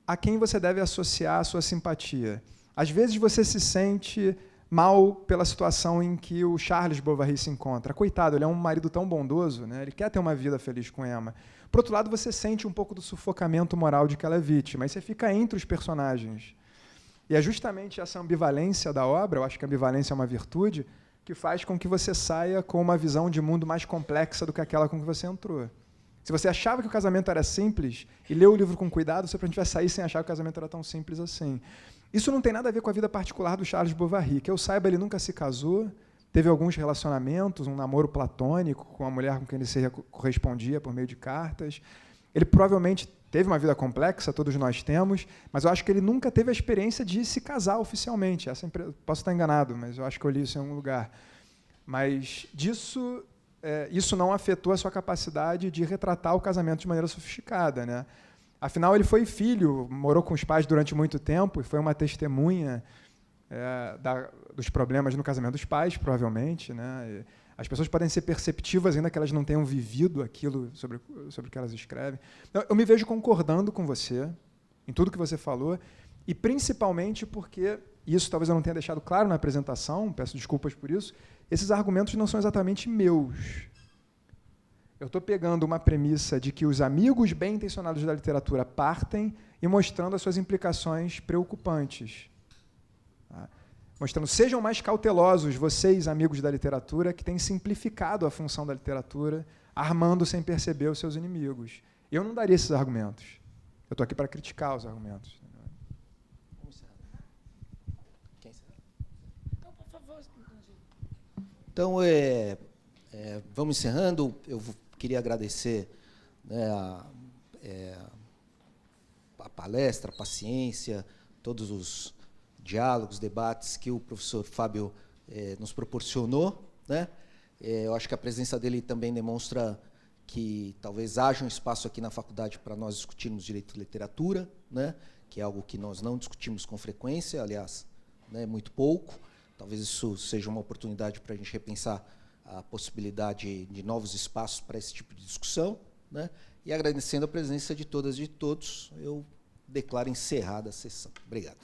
a quem você deve associar a sua simpatia. Às vezes você se sente mal pela situação em que o Charles Bovary se encontra. Coitado, ele é um marido tão bondoso, né? Ele quer ter uma vida feliz com Emma. Por outro lado, você sente um pouco do sufocamento moral de que ela é vítima, e você fica entre os personagens. E é justamente essa ambivalência da obra, eu acho que a ambivalência é uma virtude, que faz com que você saia com uma visão de mundo mais complexa do que aquela com que você entrou. Se você achava que o casamento era simples e leu o livro com cuidado, você provavelmente vai sair sem achar que o casamento era tão simples assim. Isso não tem nada a ver com a vida particular do Charles Bovary. Que eu saiba, ele nunca se casou, teve alguns relacionamentos, um namoro platônico com uma mulher com quem ele se correspondia por meio de cartas. Ele provavelmente teve uma vida complexa, todos nós temos, mas eu acho que ele nunca teve a experiência de se casar oficialmente. Posso estar enganado, mas eu acho que eu li isso em algum lugar. Mas isso não afetou a sua capacidade de retratar o casamento de maneira sofisticada, né? Afinal, ele foi filho, morou com os pais durante muito tempo e foi uma testemunha dos problemas no casamento dos pais, provavelmente, né? As pessoas podem ser perceptivas, ainda que elas não tenham vivido aquilo sobre o que elas escrevem. Então, eu me vejo concordando com você em tudo que você falou, e principalmente porque, isso talvez eu não tenha deixado claro na apresentação, peço desculpas por isso, esses argumentos não são exatamente meus. Eu estou pegando uma premissa de que os amigos bem-intencionados da literatura partem e mostrando as suas implicações preocupantes. Tá? Mostrando, sejam mais cautelosos, vocês, amigos da literatura, que têm simplificado a função da literatura, armando sem perceber os seus inimigos. Eu não daria esses argumentos. Eu estou aqui para criticar os argumentos. Então, por favor. Então, vamos encerrando. Eu queria agradecer, né, a palestra, a paciência, todos os diálogos, debates que o professor Fábio nos proporcionou, né? Eu acho que a presença dele também demonstra que talvez haja um espaço aqui na faculdade para nós discutirmos direito e literatura, né? Que é algo que nós não discutimos com frequência, aliás, né, muito pouco. Talvez isso seja uma oportunidade para a gente repensar a possibilidade de novos espaços para esse tipo de discussão, né? E agradecendo a presença de todas e de todos, eu declaro encerrada a sessão. Obrigado.